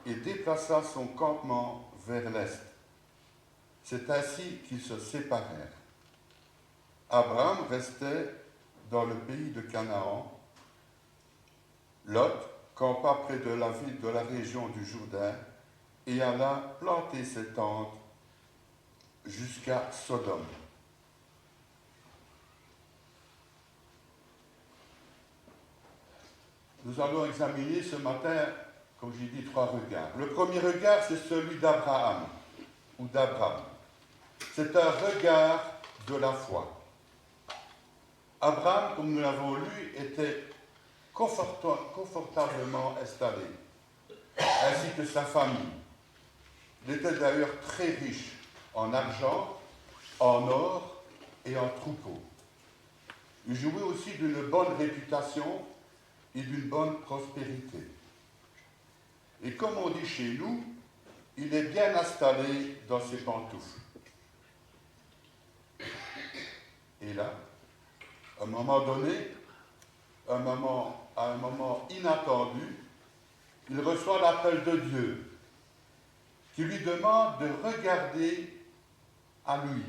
[SPEAKER 10] et déplaça son campement vers l'est. C'est ainsi qu'ils se séparèrent. Abraham restait dans le pays de Canaan. Lot campa près de la ville de la région du Jourdain et alla planter ses tentes jusqu'à Sodome. Nous allons examiner ce matin, comme j'ai dit, 3 regards. Le premier regard, c'est celui d'Abraham, ou d'Abraham. C'est un regard de la foi. Abraham, comme nous l'avons lu, était confortablement installé, ainsi que sa famille. Il était d'ailleurs très riche en argent, en or et en troupeaux. Il jouait aussi d'une bonne réputation et d'une bonne prospérité. Et comme on dit chez nous, il est bien installé dans ses pantoufles. Et là, à un moment donné, à un moment inattendu, il reçoit l'appel de Dieu qui lui demande de regarder à lui,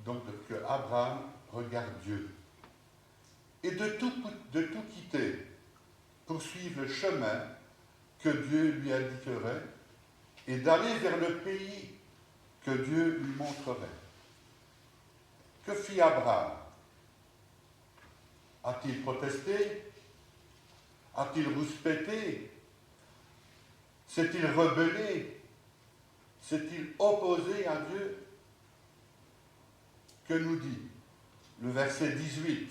[SPEAKER 10] donc que Abraham regarde Dieu, et de tout quitter pour suivre le chemin que Dieu lui indiquerait et d'aller vers le pays que Dieu lui montrerait. Que fit Abraham? A-t-il protesté? A-t-il rouspété? S'est-il rebellé? S'est-il opposé à Dieu? Que nous dit le verset 18,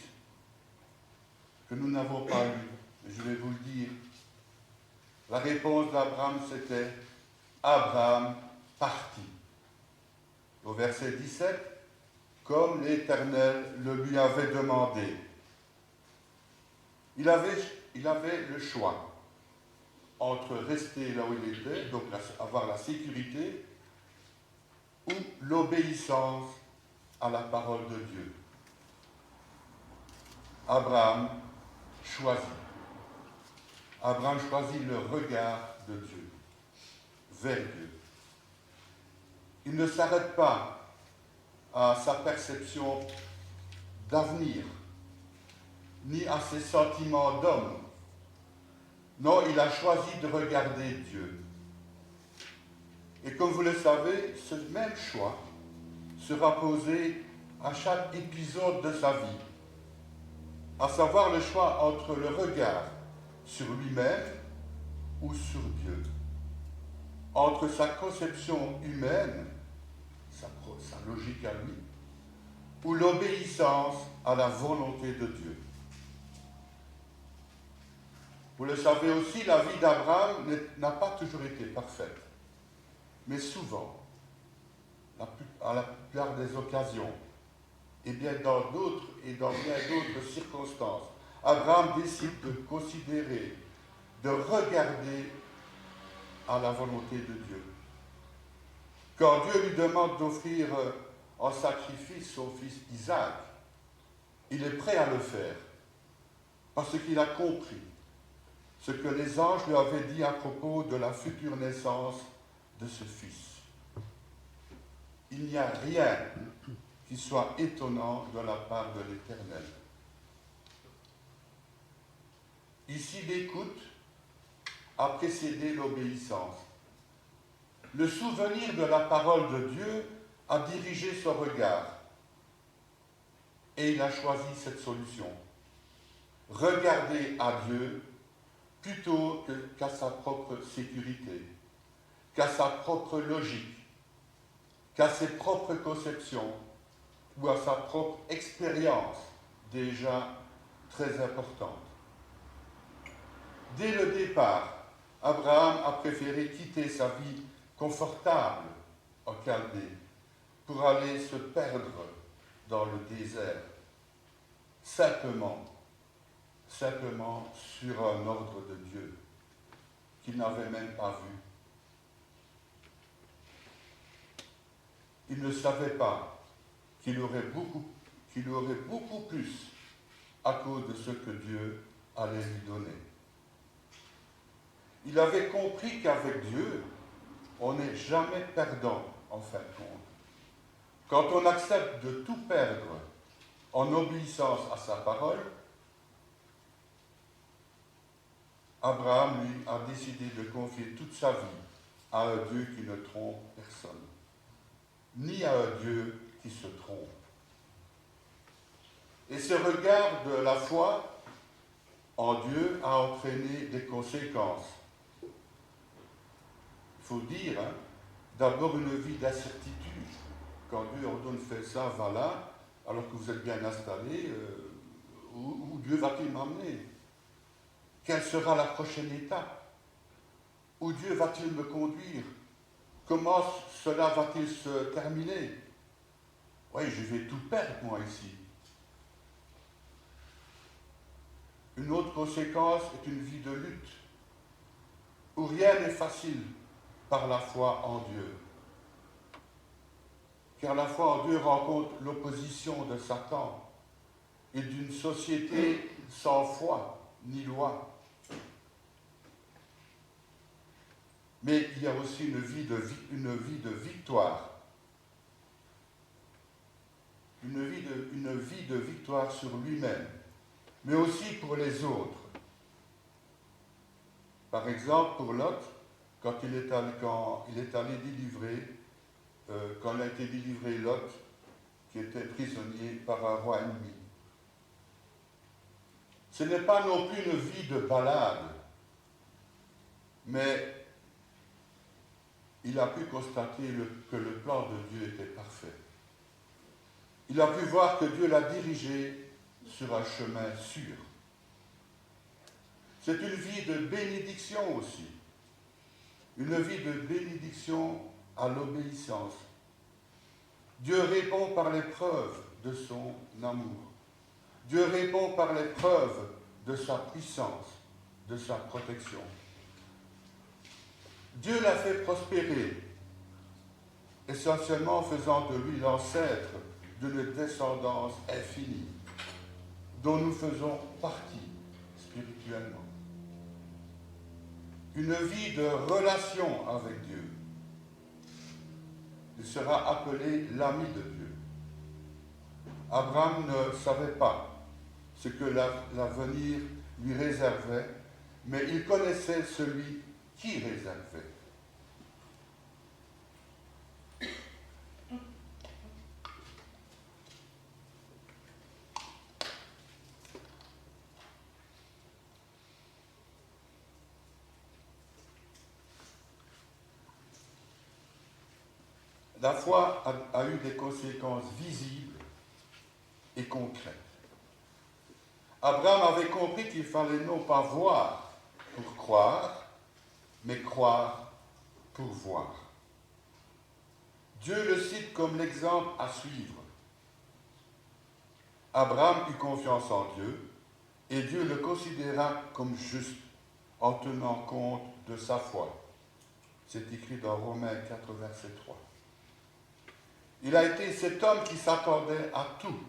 [SPEAKER 10] que nous n'avons pas lu, mais je vais vous le dire. La réponse d'Abraham, c'était Abraham partit. Au verset 17, comme l'Éternel le lui avait demandé. Il avait le choix entre rester là où il était, donc avoir la sécurité, ou l'obéissance à la parole de Dieu. Abraham choisit. Abraham choisit le regard de Dieu, vers Dieu. Il ne s'arrête pas à sa perception d'avenir, ni à ses sentiments d'homme. Non, il a choisi de regarder Dieu. Et comme vous le savez, ce même choix sera posé à chaque épisode de sa vie, à savoir le choix entre le regard sur lui-même ou sur Dieu, entre sa conception humaine, sa logique à lui, ou l'obéissance à la volonté de Dieu. Vous le savez aussi, la vie d'Abraham n'a pas toujours été parfaite, mais souvent, à la plupart des occasions, et bien dans bien d'autres circonstances, Abraham décide de considérer, de regarder à la volonté de Dieu. Quand Dieu lui demande d'offrir en sacrifice son fils Isaac, il est prêt à le faire, parce qu'il a compris ce que les anges lui avaient dit à propos de la future naissance de ce fils. Il n'y a rien qui soit étonnant de la part de l'Éternel. Ici, l'écoute a précédé l'obéissance. Le souvenir de la parole de Dieu a dirigé son regard et il a choisi cette solution. Regarder à Dieu plutôt qu'à sa propre sécurité, qu'à sa propre logique, qu'à ses propres conceptions ou à sa propre expérience déjà très importante. Dès le départ, Abraham a préféré quitter sa vie confortable en Chaldée pour aller se perdre dans le désert, simplement sur un ordre de Dieu qu'il n'avait même pas vu. Il ne savait pas qu'il aurait beaucoup plus à cause de ce que Dieu allait lui donner. Il avait compris qu'avec Dieu, on n'est jamais perdant en fin de compte. Quand on accepte de tout perdre en obéissance à sa parole, Abraham, lui, a décidé de confier toute sa vie à un Dieu qui ne trompe personne, ni à un Dieu qui se trompe. Et ce regard de la foi en Dieu a entraîné des conséquences. Il faut dire, d'abord une vie d'incertitude. Quand Dieu ordonne faire ça, va là, alors que vous êtes bien installé, où Dieu va-t-il m'emmener? Quelle sera la prochaine étape? Où Dieu va-t-il me conduire? Comment cela va-t-il se terminer? Oui, je vais tout perdre, moi, ici. Une autre conséquence est une vie de lutte, où rien n'est facile par la foi en Dieu. Car la foi en Dieu rencontre l'opposition de Satan et d'une société sans foi ni loi. Mais il y a aussi une vie de victoire. Une vie de victoire sur lui-même, mais aussi pour les autres. Par exemple, pour Lot, quand il est allé délivrer, quand a été délivré Lot, qui était prisonnier par un roi ennemi. Ce n'est pas non plus une vie de balade, mais il a pu constater que le plan de Dieu était parfait. Il a pu voir que Dieu l'a dirigé sur un chemin sûr. C'est une vie de bénédiction aussi. Une vie de bénédiction à l'obéissance. Dieu répond par l'épreuve de son amour. Dieu répond par l'épreuve de sa puissance, de sa protection. Dieu l'a fait prospérer, essentiellement en faisant de lui l'ancêtre d'une descendance infinie, dont nous faisons partie spirituellement. Une vie de relation avec Dieu. Il sera appelé l'ami de Dieu. Abraham ne savait pas ce que l'avenir lui réservait, mais il connaissait celui qui réservait. La foi a eu des conséquences visibles et concrètes. Abraham avait compris qu'il fallait non pas voir pour croire, mais croire pour voir. Dieu le cite comme l'exemple à suivre. Abraham eut confiance en Dieu et Dieu le considéra comme juste en tenant compte de sa foi. C'est écrit dans Romains 4, verset 3. Il a été cet homme qui s'attendait à tout,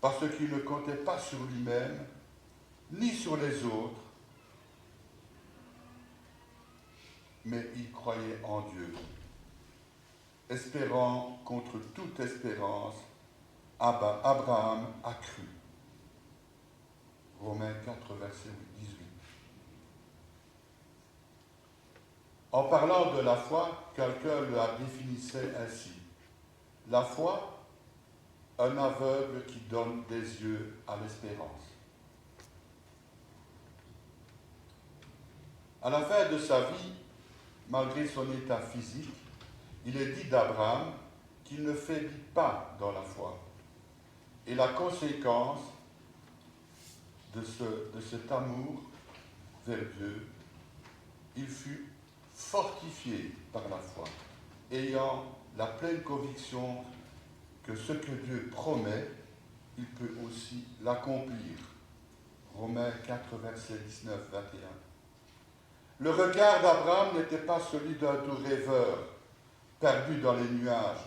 [SPEAKER 10] parce qu'il ne comptait pas sur lui-même, ni sur les autres, mais il croyait en Dieu. Espérant contre toute espérance, Abraham a cru. Romains 4, verset 18. En parlant de la foi, quelqu'un la définissait ainsi. La foi, un aveugle qui donne des yeux à l'espérance. À la fin de sa vie, malgré son état physique, il est dit d'Abraham qu'il ne faiblit pas dans la foi. Et la conséquence de cet amour vers Dieu, il fut fortifié par la foi, ayant la pleine conviction que ce que Dieu promet, il peut aussi l'accomplir. Romains 4, versets 19, 21. Le regard d'Abraham n'était pas celui d'un doux rêveur, perdu dans les nuages,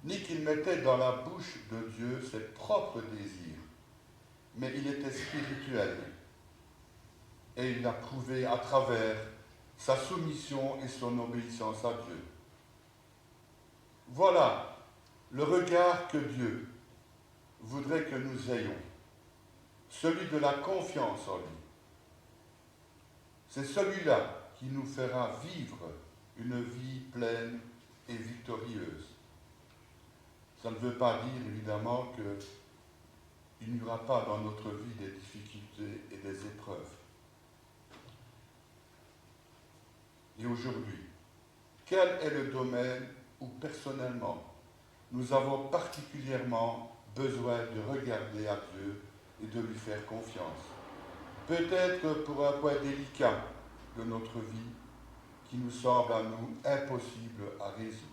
[SPEAKER 10] ni qu'il mettait dans la bouche de Dieu ses propres désirs, mais il était spirituel, et il l'a prouvé à travers sa soumission et son obéissance à Dieu. Voilà le regard que Dieu voudrait que nous ayons, celui de la confiance en lui. C'est celui-là qui nous fera vivre une vie pleine et victorieuse. Ça ne veut pas dire évidemment qu'il n'y aura pas dans notre vie des difficultés et des épreuves. Et aujourd'hui, quel est le domaine où personnellement nous avons particulièrement besoin de regarder à Dieu et de lui faire confiance? Peut-être que pour un point délicat de notre vie qui nous semble à nous impossible à résoudre.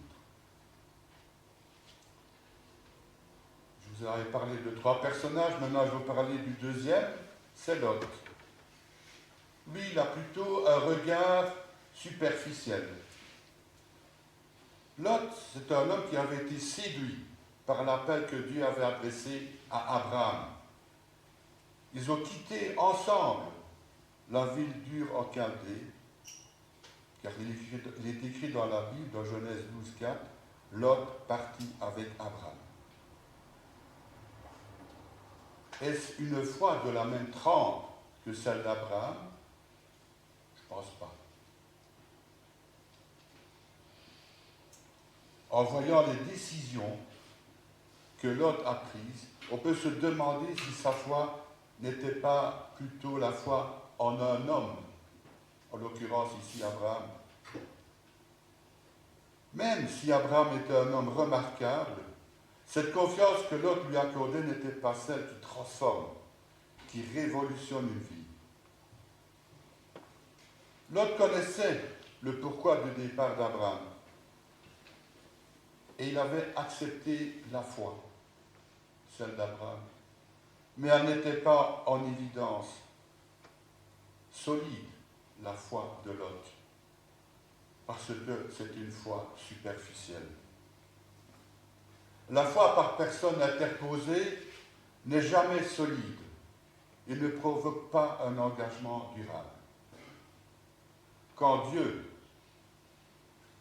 [SPEAKER 10] Je vous avais parlé de 3 personnages, maintenant je vais vous parler du deuxième, c'est Lot. Lui, il a plutôt un regard superficiel. Lot, c'est un homme qui avait été séduit par l'appel que Dieu avait adressé à Abraham. Ils ont quitté ensemble la ville dure en Chaldée, car il est écrit dans la Bible, dans Genèse 12, 4, Lot partit avec Abraham. Est-ce une foi de la même trempe que celle d'Abraham? Je ne pense pas. En voyant les décisions que Lot a prises, on peut se demander si sa foi n'était pas plutôt la foi en un homme, en l'occurrence ici Abraham. Même si Abraham était un homme remarquable, cette confiance que Lot lui accordait n'était pas celle qui transforme, qui révolutionne une vie. Lot connaissait le pourquoi du départ d'Abraham et il avait accepté la foi, celle d'Abraham, mais elle n'était pas en évidence solide, la foi de Lot, parce que c'est une foi superficielle. La foi par personne interposée n'est jamais solide et ne provoque pas un engagement durable. Quand Dieu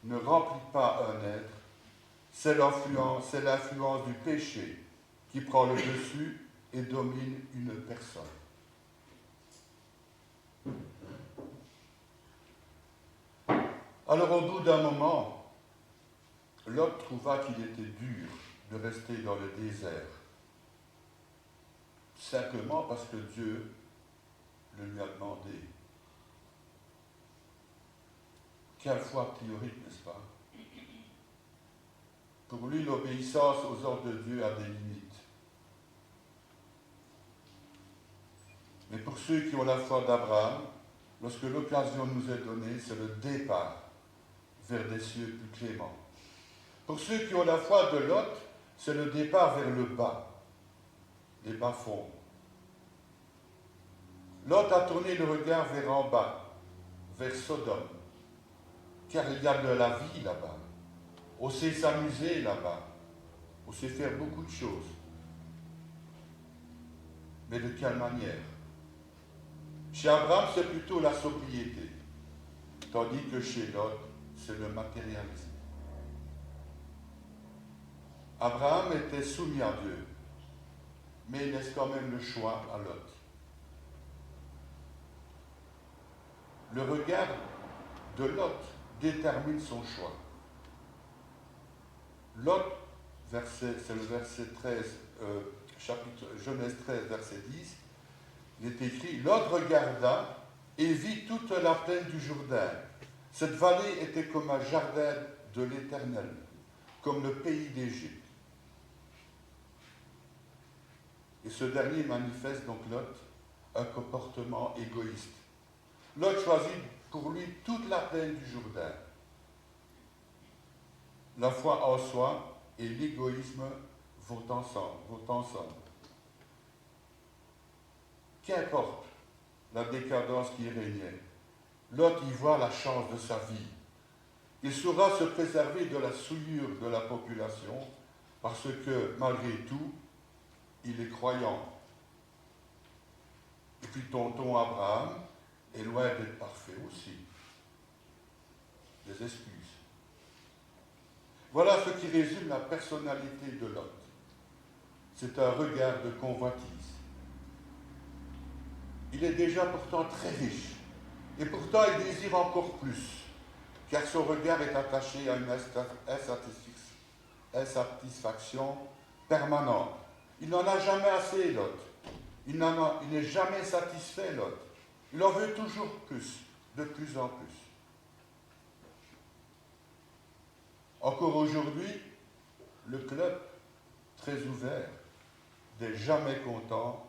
[SPEAKER 10] ne remplit pas un être, c'est l'influence du péché qui prend le dessus et domine une personne. Alors au bout d'un moment, Lot trouva qu'il était dur de rester dans le désert, simplement parce que Dieu le lui a demandé. Quelle foi théorique, n'est-ce pas? Pour lui, l'obéissance aux ordres de Dieu a des limites. Mais pour ceux qui ont la foi d'Abraham, lorsque l'occasion nous est donnée, c'est le départ vers des cieux plus cléments. Pour ceux qui ont la foi de Lot, c'est le départ vers le bas, les bas-fonds. Lot a tourné le regard vers en bas, vers Sodome, car il y a de la vie là-bas. On sait s'amuser là-bas, on sait faire beaucoup de choses. Mais de quelle manière? Chez Abraham, c'est plutôt la sobriété, tandis que chez Lot, c'est le matérialisme. Abraham était soumis à Dieu, mais il laisse quand même le choix à Lot. Le regard de Lot détermine son choix. Lot, c'est le verset 13, chapitre Genèse 13, verset 10, il est écrit, Lot regarda et vit toute la plaine du Jourdain. Cette vallée était comme un jardin de l'Éternel, comme le pays d'Égypte. Et ce dernier manifeste donc Lot un comportement égoïste. Lot choisit pour lui toute la plaine du Jourdain. La foi en soi et l'égoïsme vont ensemble. Qu'importe la décadence qui régnait, Lot y voit la chance de sa vie. Il saura se préserver de la souillure de la population parce que, malgré tout, il est croyant. Et puis tonton Abraham est loin d'être parfait aussi. Des excuses. Voilà ce qui résume la personnalité de Lot. C'est un regard de convoitise. Il est déjà pourtant très riche, et pourtant il désire encore plus, car son regard est attaché à une insatisfaction permanente. Il n'en a jamais assez, Lot. Il n'est jamais satisfait, Lot. Il en veut toujours plus, de plus en plus. Encore aujourd'hui, le club, très ouvert, des jamais contents,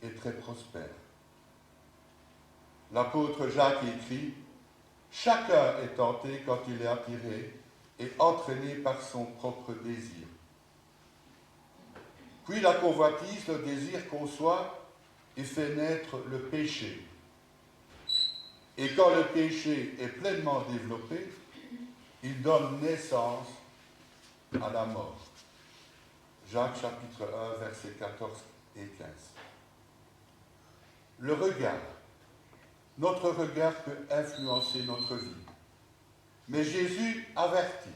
[SPEAKER 10] est très prospère. L'apôtre Jacques écrit « Chacun est tenté quand il est attiré et entraîné par son propre désir. Puis la convoitise, le désir conçoit et fait naître le péché. Et quand le péché est pleinement développé, il donne naissance à la mort. » Jacques chapitre 1, versets 14 et 15. Le regard. Notre regard peut influencer notre vie. Mais Jésus avertit.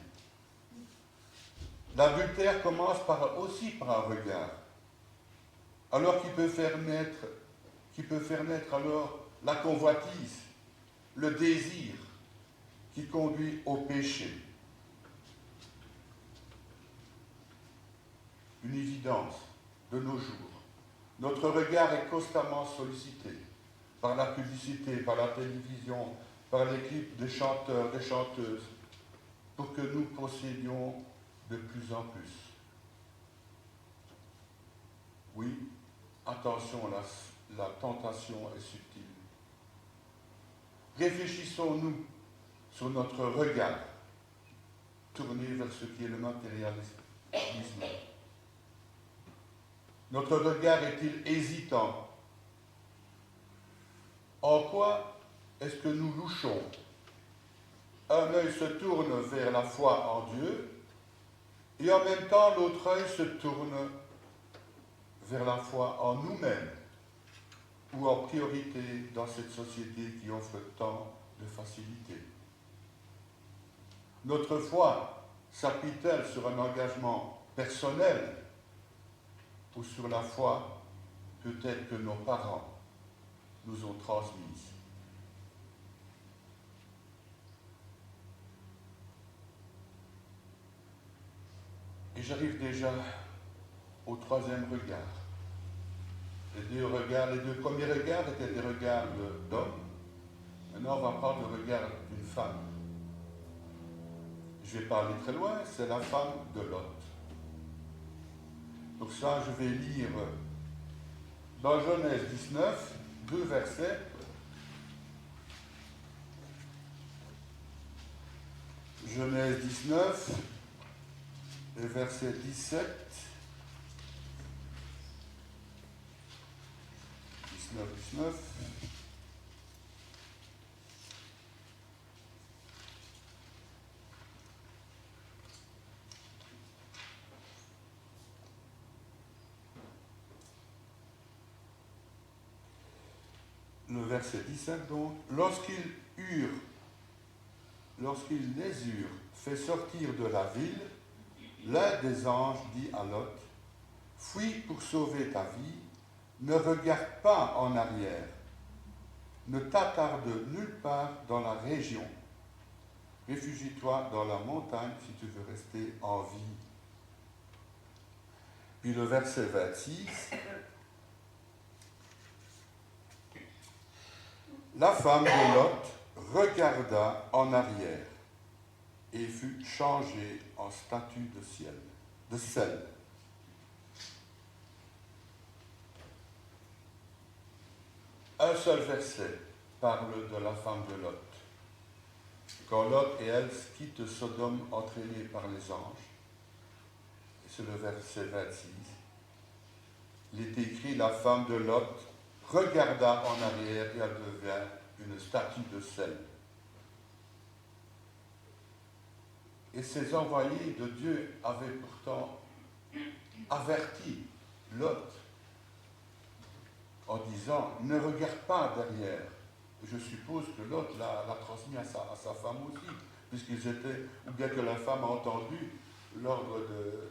[SPEAKER 10] L'adultère commence aussi par un regard, alors qui peut faire naître alors la convoitise, le désir qui conduit au péché. Une évidence de nos jours. Notre regard est constamment sollicité par la publicité, par la télévision, par les clips des chanteurs, des chanteuses, pour que nous possédions de plus en plus. Oui, attention, la tentation est subtile. Réfléchissons-nous sur notre regard tourné vers ce qui est le matérialisme. Notre regard est-il hésitant? En quoi est-ce que nous louchons? Un œil se tourne vers la foi en Dieu, et en même temps l'autre œil se tourne vers la foi en nous-mêmes, ou en priorité dans cette société qui offre tant de facilité. Notre foi s'appuie-t-elle sur un engagement personnel ou sur la foi peut-être que nos parents nous ont transmise? Et j'arrive déjà au troisième regard. Les deux premiers regards étaient des regards d'hommes. Maintenant, on va prendre le regard d'une femme. Je vais pas aller très loin, c'est la femme de Lot. Donc ça, je vais lire dans Genèse 19, 2 versets. Genèse 19, et verset 17. 19. Le verset 17 donc, lorsqu'ils les eurent fait sortir de la ville, l'un des anges dit à Lot, « Fuis pour sauver ta vie, ne regarde pas en arrière, ne t'attarde nulle part dans la région, réfugie-toi dans la montagne si tu veux rester en vie. » Puis le verset 26, la femme de Lot regarda en arrière et fut changé en statue de sel. Un seul verset parle de la femme de Lot. Quand Lot et elle quittent Sodome entraînés par les anges, et c'est le verset 26, il est écrit, la femme de Lot regarda en arrière et elle devint une statue de sel. Et ces envoyés de Dieu avaient pourtant averti Lot en disant, ne regarde pas derrière. Je suppose que Lot l'a transmis à sa femme aussi, puisqu'ils étaient, ou bien que la femme a entendu l'ordre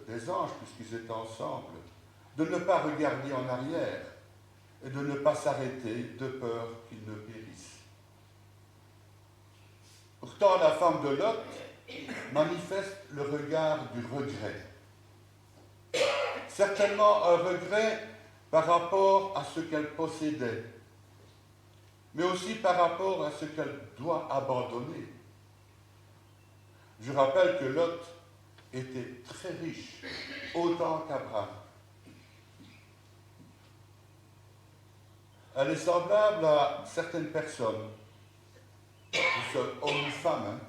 [SPEAKER 10] des anges, puisqu'ils étaient ensemble, de ne pas regarder en arrière et de ne pas s'arrêter de peur qu'ils ne périssent. Pourtant, la femme de Lot manifeste le regard du regret. Certainement un regret par rapport à ce qu'elle possédait, mais aussi par rapport à ce qu'elle doit abandonner. Je rappelle que Lot était très riche, autant qu'Abraham. Elle est semblable à certaines personnes, hommes ou femmes,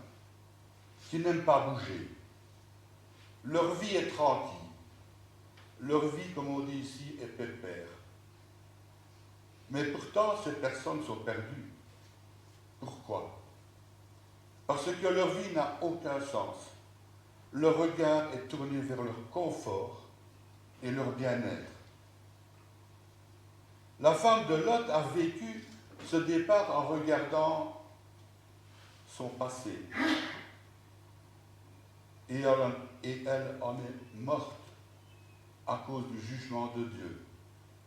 [SPEAKER 10] qui n'aiment pas bouger. Leur vie est tranquille. Leur vie, comme on dit ici, est pépère. Mais pourtant, ces personnes sont perdues. Pourquoi? Parce que leur vie n'a aucun sens. Leur regard est tourné vers leur confort et leur bien-être. La femme de Lot a vécu ce départ en regardant son passé. Et elle en est morte à cause du jugement de Dieu,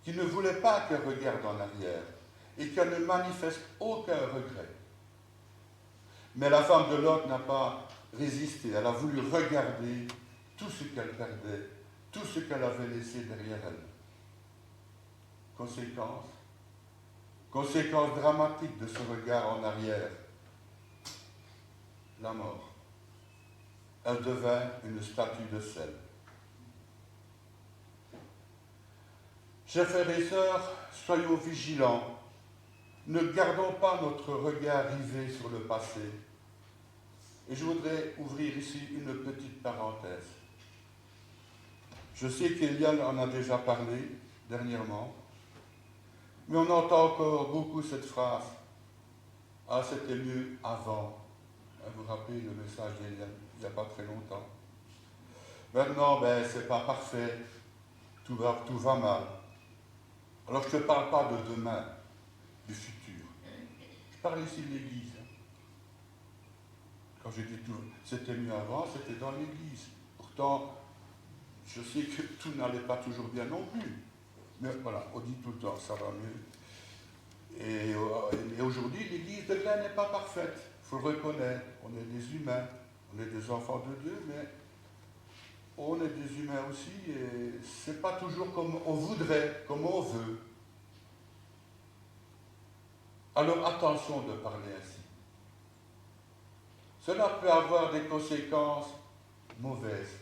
[SPEAKER 10] qui ne voulait pas qu'elle regarde en arrière et qu'elle ne manifeste aucun regret. Mais la femme de Lot n'a pas résisté, elle a voulu regarder tout ce qu'elle perdait, tout ce qu'elle avait laissé derrière elle. Conséquence dramatique de ce regard en arrière, la mort. Elle devint une statue de sel. Chers frères et sœurs, soyons vigilants. Ne gardons pas notre regard rivé sur le passé. Et je voudrais ouvrir ici une petite parenthèse. Je sais qu'Eliane en a déjà parlé dernièrement, mais on entend encore beaucoup cette phrase. Ah, c'était mieux avant. Vous vous rappelez le message d'Eliane, il n'y a pas très longtemps. Maintenant, c'est pas parfait. Tout va mal. Alors je ne parle pas de demain, du futur. Je parle ici de l'Église. Quand j'ai dit tout, c'était mieux avant, c'était dans l'Église. Pourtant, je sais que tout n'allait pas toujours bien non plus. Mais voilà, on dit tout le temps, ça va mieux. Et aujourd'hui, l'Église de Glen n'est pas parfaite. Il faut le reconnaître. On est des humains, on est des enfants de Dieu, mais on est des humains aussi, et c'est pas toujours comme on voudrait, comme on veut. Alors attention de parler ainsi. Cela peut avoir des conséquences mauvaises,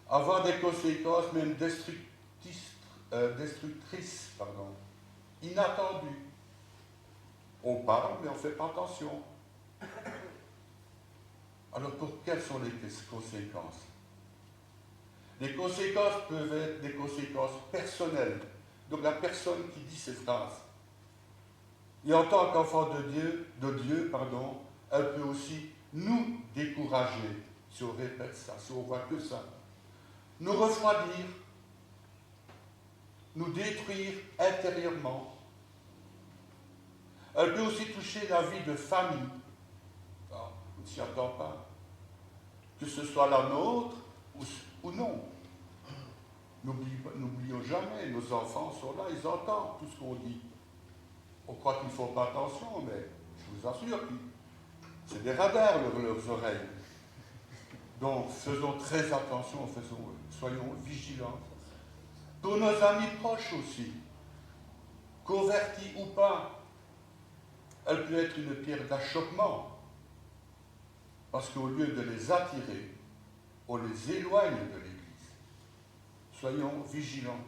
[SPEAKER 10] avoir des conséquences même destructrices, inattendues. On parle, mais on ne fait pas attention. Alors, quelles sont les conséquences? Les conséquences peuvent être des conséquences personnelles. Donc, la personne qui dit ces phrases, et en tant qu'enfant de Dieu, elle peut aussi nous décourager, si on répète ça, si on voit que ça. Nous refroidir, nous détruire intérieurement. Elle peut aussi toucher la vie de famille. On ne s'y attend pas. Que ce soit la nôtre ou non. N'oublions jamais, nos enfants sont là, ils entendent tout ce qu'on dit. On croit qu'ils ne font pas attention, mais je vous assure que c'est des radars leurs oreilles. Donc faisons très attention, soyons vigilants. Pour nos amis proches aussi, convertis ou pas, elle peut être une pierre d'achoppement. parce qu'au lieu de les attirer, on les éloigne de l'Église. Soyons vigilants.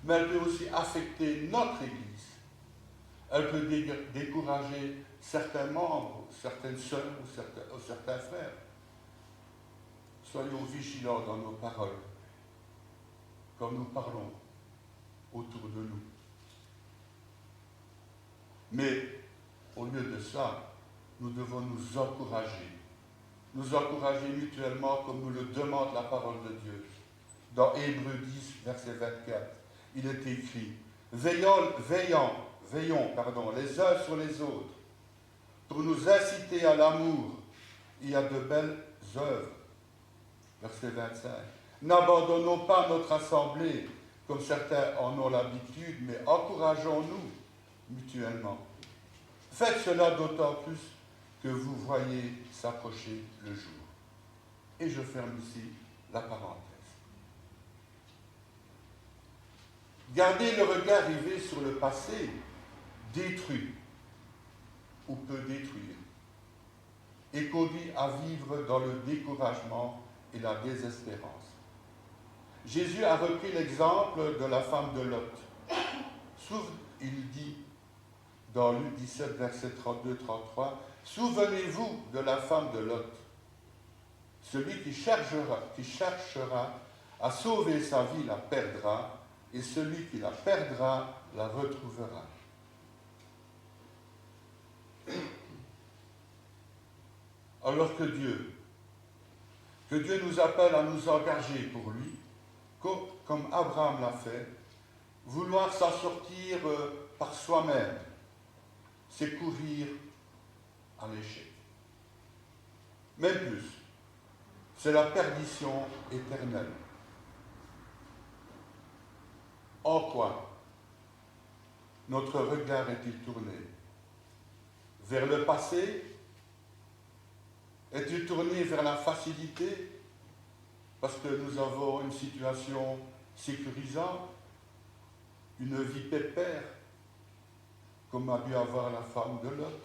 [SPEAKER 10] Mais elle peut aussi affecter notre Église. Elle peut décourager certains membres, certaines sœurs ou certains frères. Soyons vigilants dans nos paroles, comme nous parlons autour de nous. Mais au lieu de ça, nous devons nous encourager mutuellement comme nous le demande la parole de Dieu. Dans Hébreux 10, verset 24, il est écrit « Veillons les uns sur les autres, pour nous inciter à l'amour et à de belles œuvres. » Verset 25. « N'abandonnons pas notre assemblée, comme certains en ont l'habitude, mais encourageons-nous mutuellement. Faites cela d'autant plus que vous voyez s'approcher le jour. » Et je ferme ici la parenthèse. Garder le regard rivé sur le passé détruit ou peut détruire et conduit à vivre dans le découragement et la désespérance. Jésus a repris l'exemple de la femme de Lot. Il dit dans Luc 17, verset 32-33, « Souvenez-vous de la femme de Lot. Celui qui cherchera à sauver sa vie la perdra, et celui qui la perdra la retrouvera. » Alors que Dieu nous appelle à nous engager pour lui, comme Abraham l'a fait, vouloir s'en sortir par soi-même, c'est courir à l'échec. Même plus, c'est la perdition éternelle. En quoi notre regard est-il tourné? Vers le passé? Est-il tourné vers la facilité parce que nous avons une situation sécurisante, une vie pépère, comme a dû avoir la femme de Lot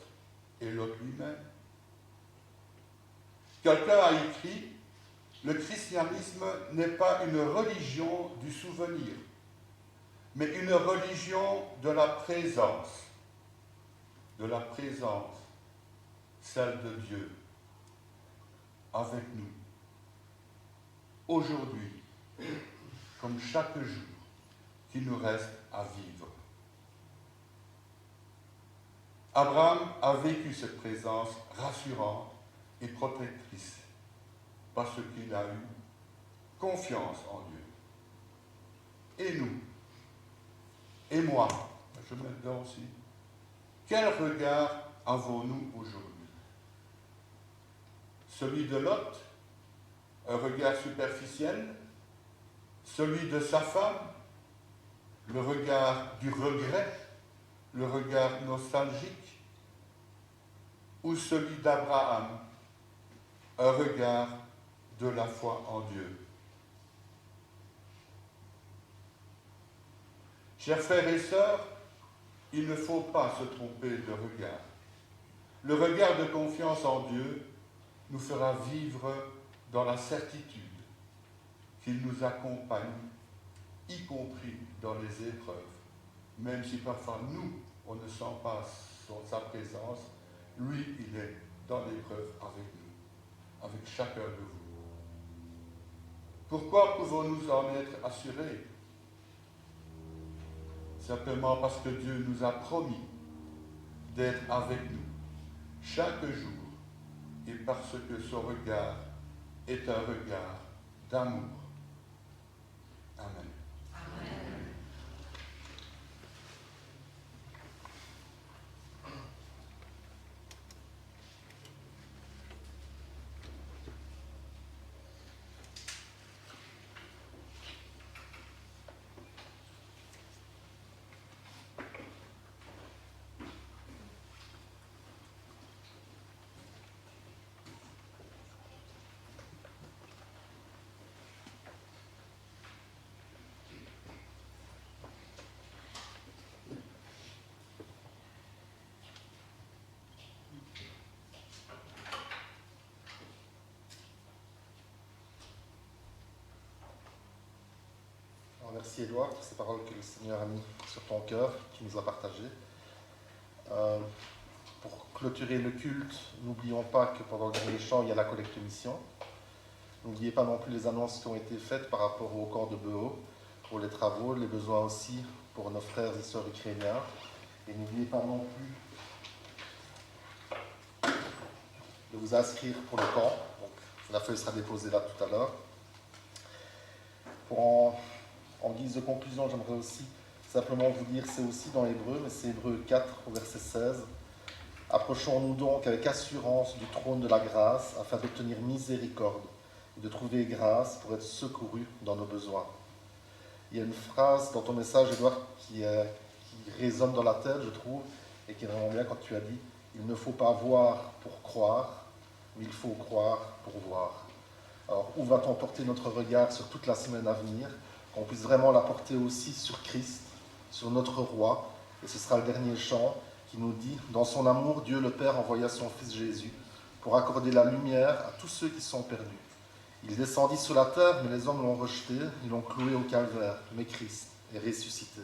[SPEAKER 10] et Lot lui-même? Quelqu'un a écrit « Le christianisme n'est pas une religion du souvenir, mais une religion de la présence, celle de Dieu, avec nous, aujourd'hui, comme chaque jour qui nous reste à vivre. » Abraham a vécu cette présence rassurante et protectrice parce qu'il a eu confiance en Dieu. Et nous, et moi, je me mets dedans aussi, quel regard avons-nous aujourd'hui? Celui de Lot, un regard superficiel, celui de sa femme, le regard du regret, le regard nostalgique, ou celui d'Abraham, un regard de la foi en Dieu. Chers frères et sœurs, il ne faut pas se tromper de regard. Le regard de confiance en Dieu nous fera vivre dans la certitude qu'il nous accompagne, y compris dans les épreuves. Même si parfois nous, on ne sent pas sa présence, lui, il est dans l'épreuve avec nous, avec chacun de vous. Pourquoi pouvons-nous en être assurés? Simplement parce que Dieu nous a promis d'être avec nous chaque jour et parce que son regard est un regard d'amour. Amen.
[SPEAKER 7] Amen.
[SPEAKER 1] remercier Édouard pour ces paroles que le Seigneur a mis sur ton cœur, que tu nous as partagées. Pour clôturer le culte, n'oublions pas que pendant le dernier chant, il y a la collecte mission. N'oubliez pas non plus les annonces qui ont été faites par rapport au corps de Beho, pour les travaux, les besoins aussi pour nos frères et sœurs ukrainiens. Et n'oubliez pas non plus de vous inscrire pour le camp. Donc, la feuille sera déposée là tout à l'heure. En guise de conclusion, j'aimerais aussi simplement vous dire, c'est aussi dans l'Hébreu, mais c'est Hébreu 4 au verset 16. Approchons-nous donc avec assurance du trône de la grâce afin d'obtenir miséricorde et de trouver grâce pour être secourus dans nos besoins. Il y a une phrase dans ton message, Édouard, qui résonne dans la tête, je trouve, et qui est vraiment bien quand tu as dit « Il ne faut pas voir pour croire, mais il faut croire pour voir ». Alors, où va-t-on porter notre regard sur toute la semaine à venir, qu'on puisse vraiment la porter aussi sur Christ, sur notre roi, et ce sera le dernier chant qui nous dit « Dans son amour, Dieu le Père envoya son Fils Jésus pour accorder la lumière à tous ceux qui sont perdus. Il descendit sur la terre, mais les hommes l'ont rejeté, ils l'ont cloué au calvaire, mais Christ est ressuscité.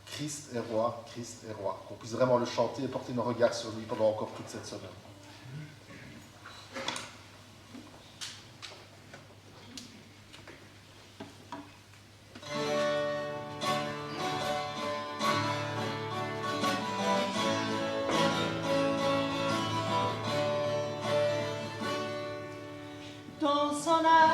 [SPEAKER 1] Christ est roi, Christ est roi. » Qu'on puisse vraiment le chanter et porter nos regards sur lui pendant encore toute cette semaine.
[SPEAKER 8] Dans son âme.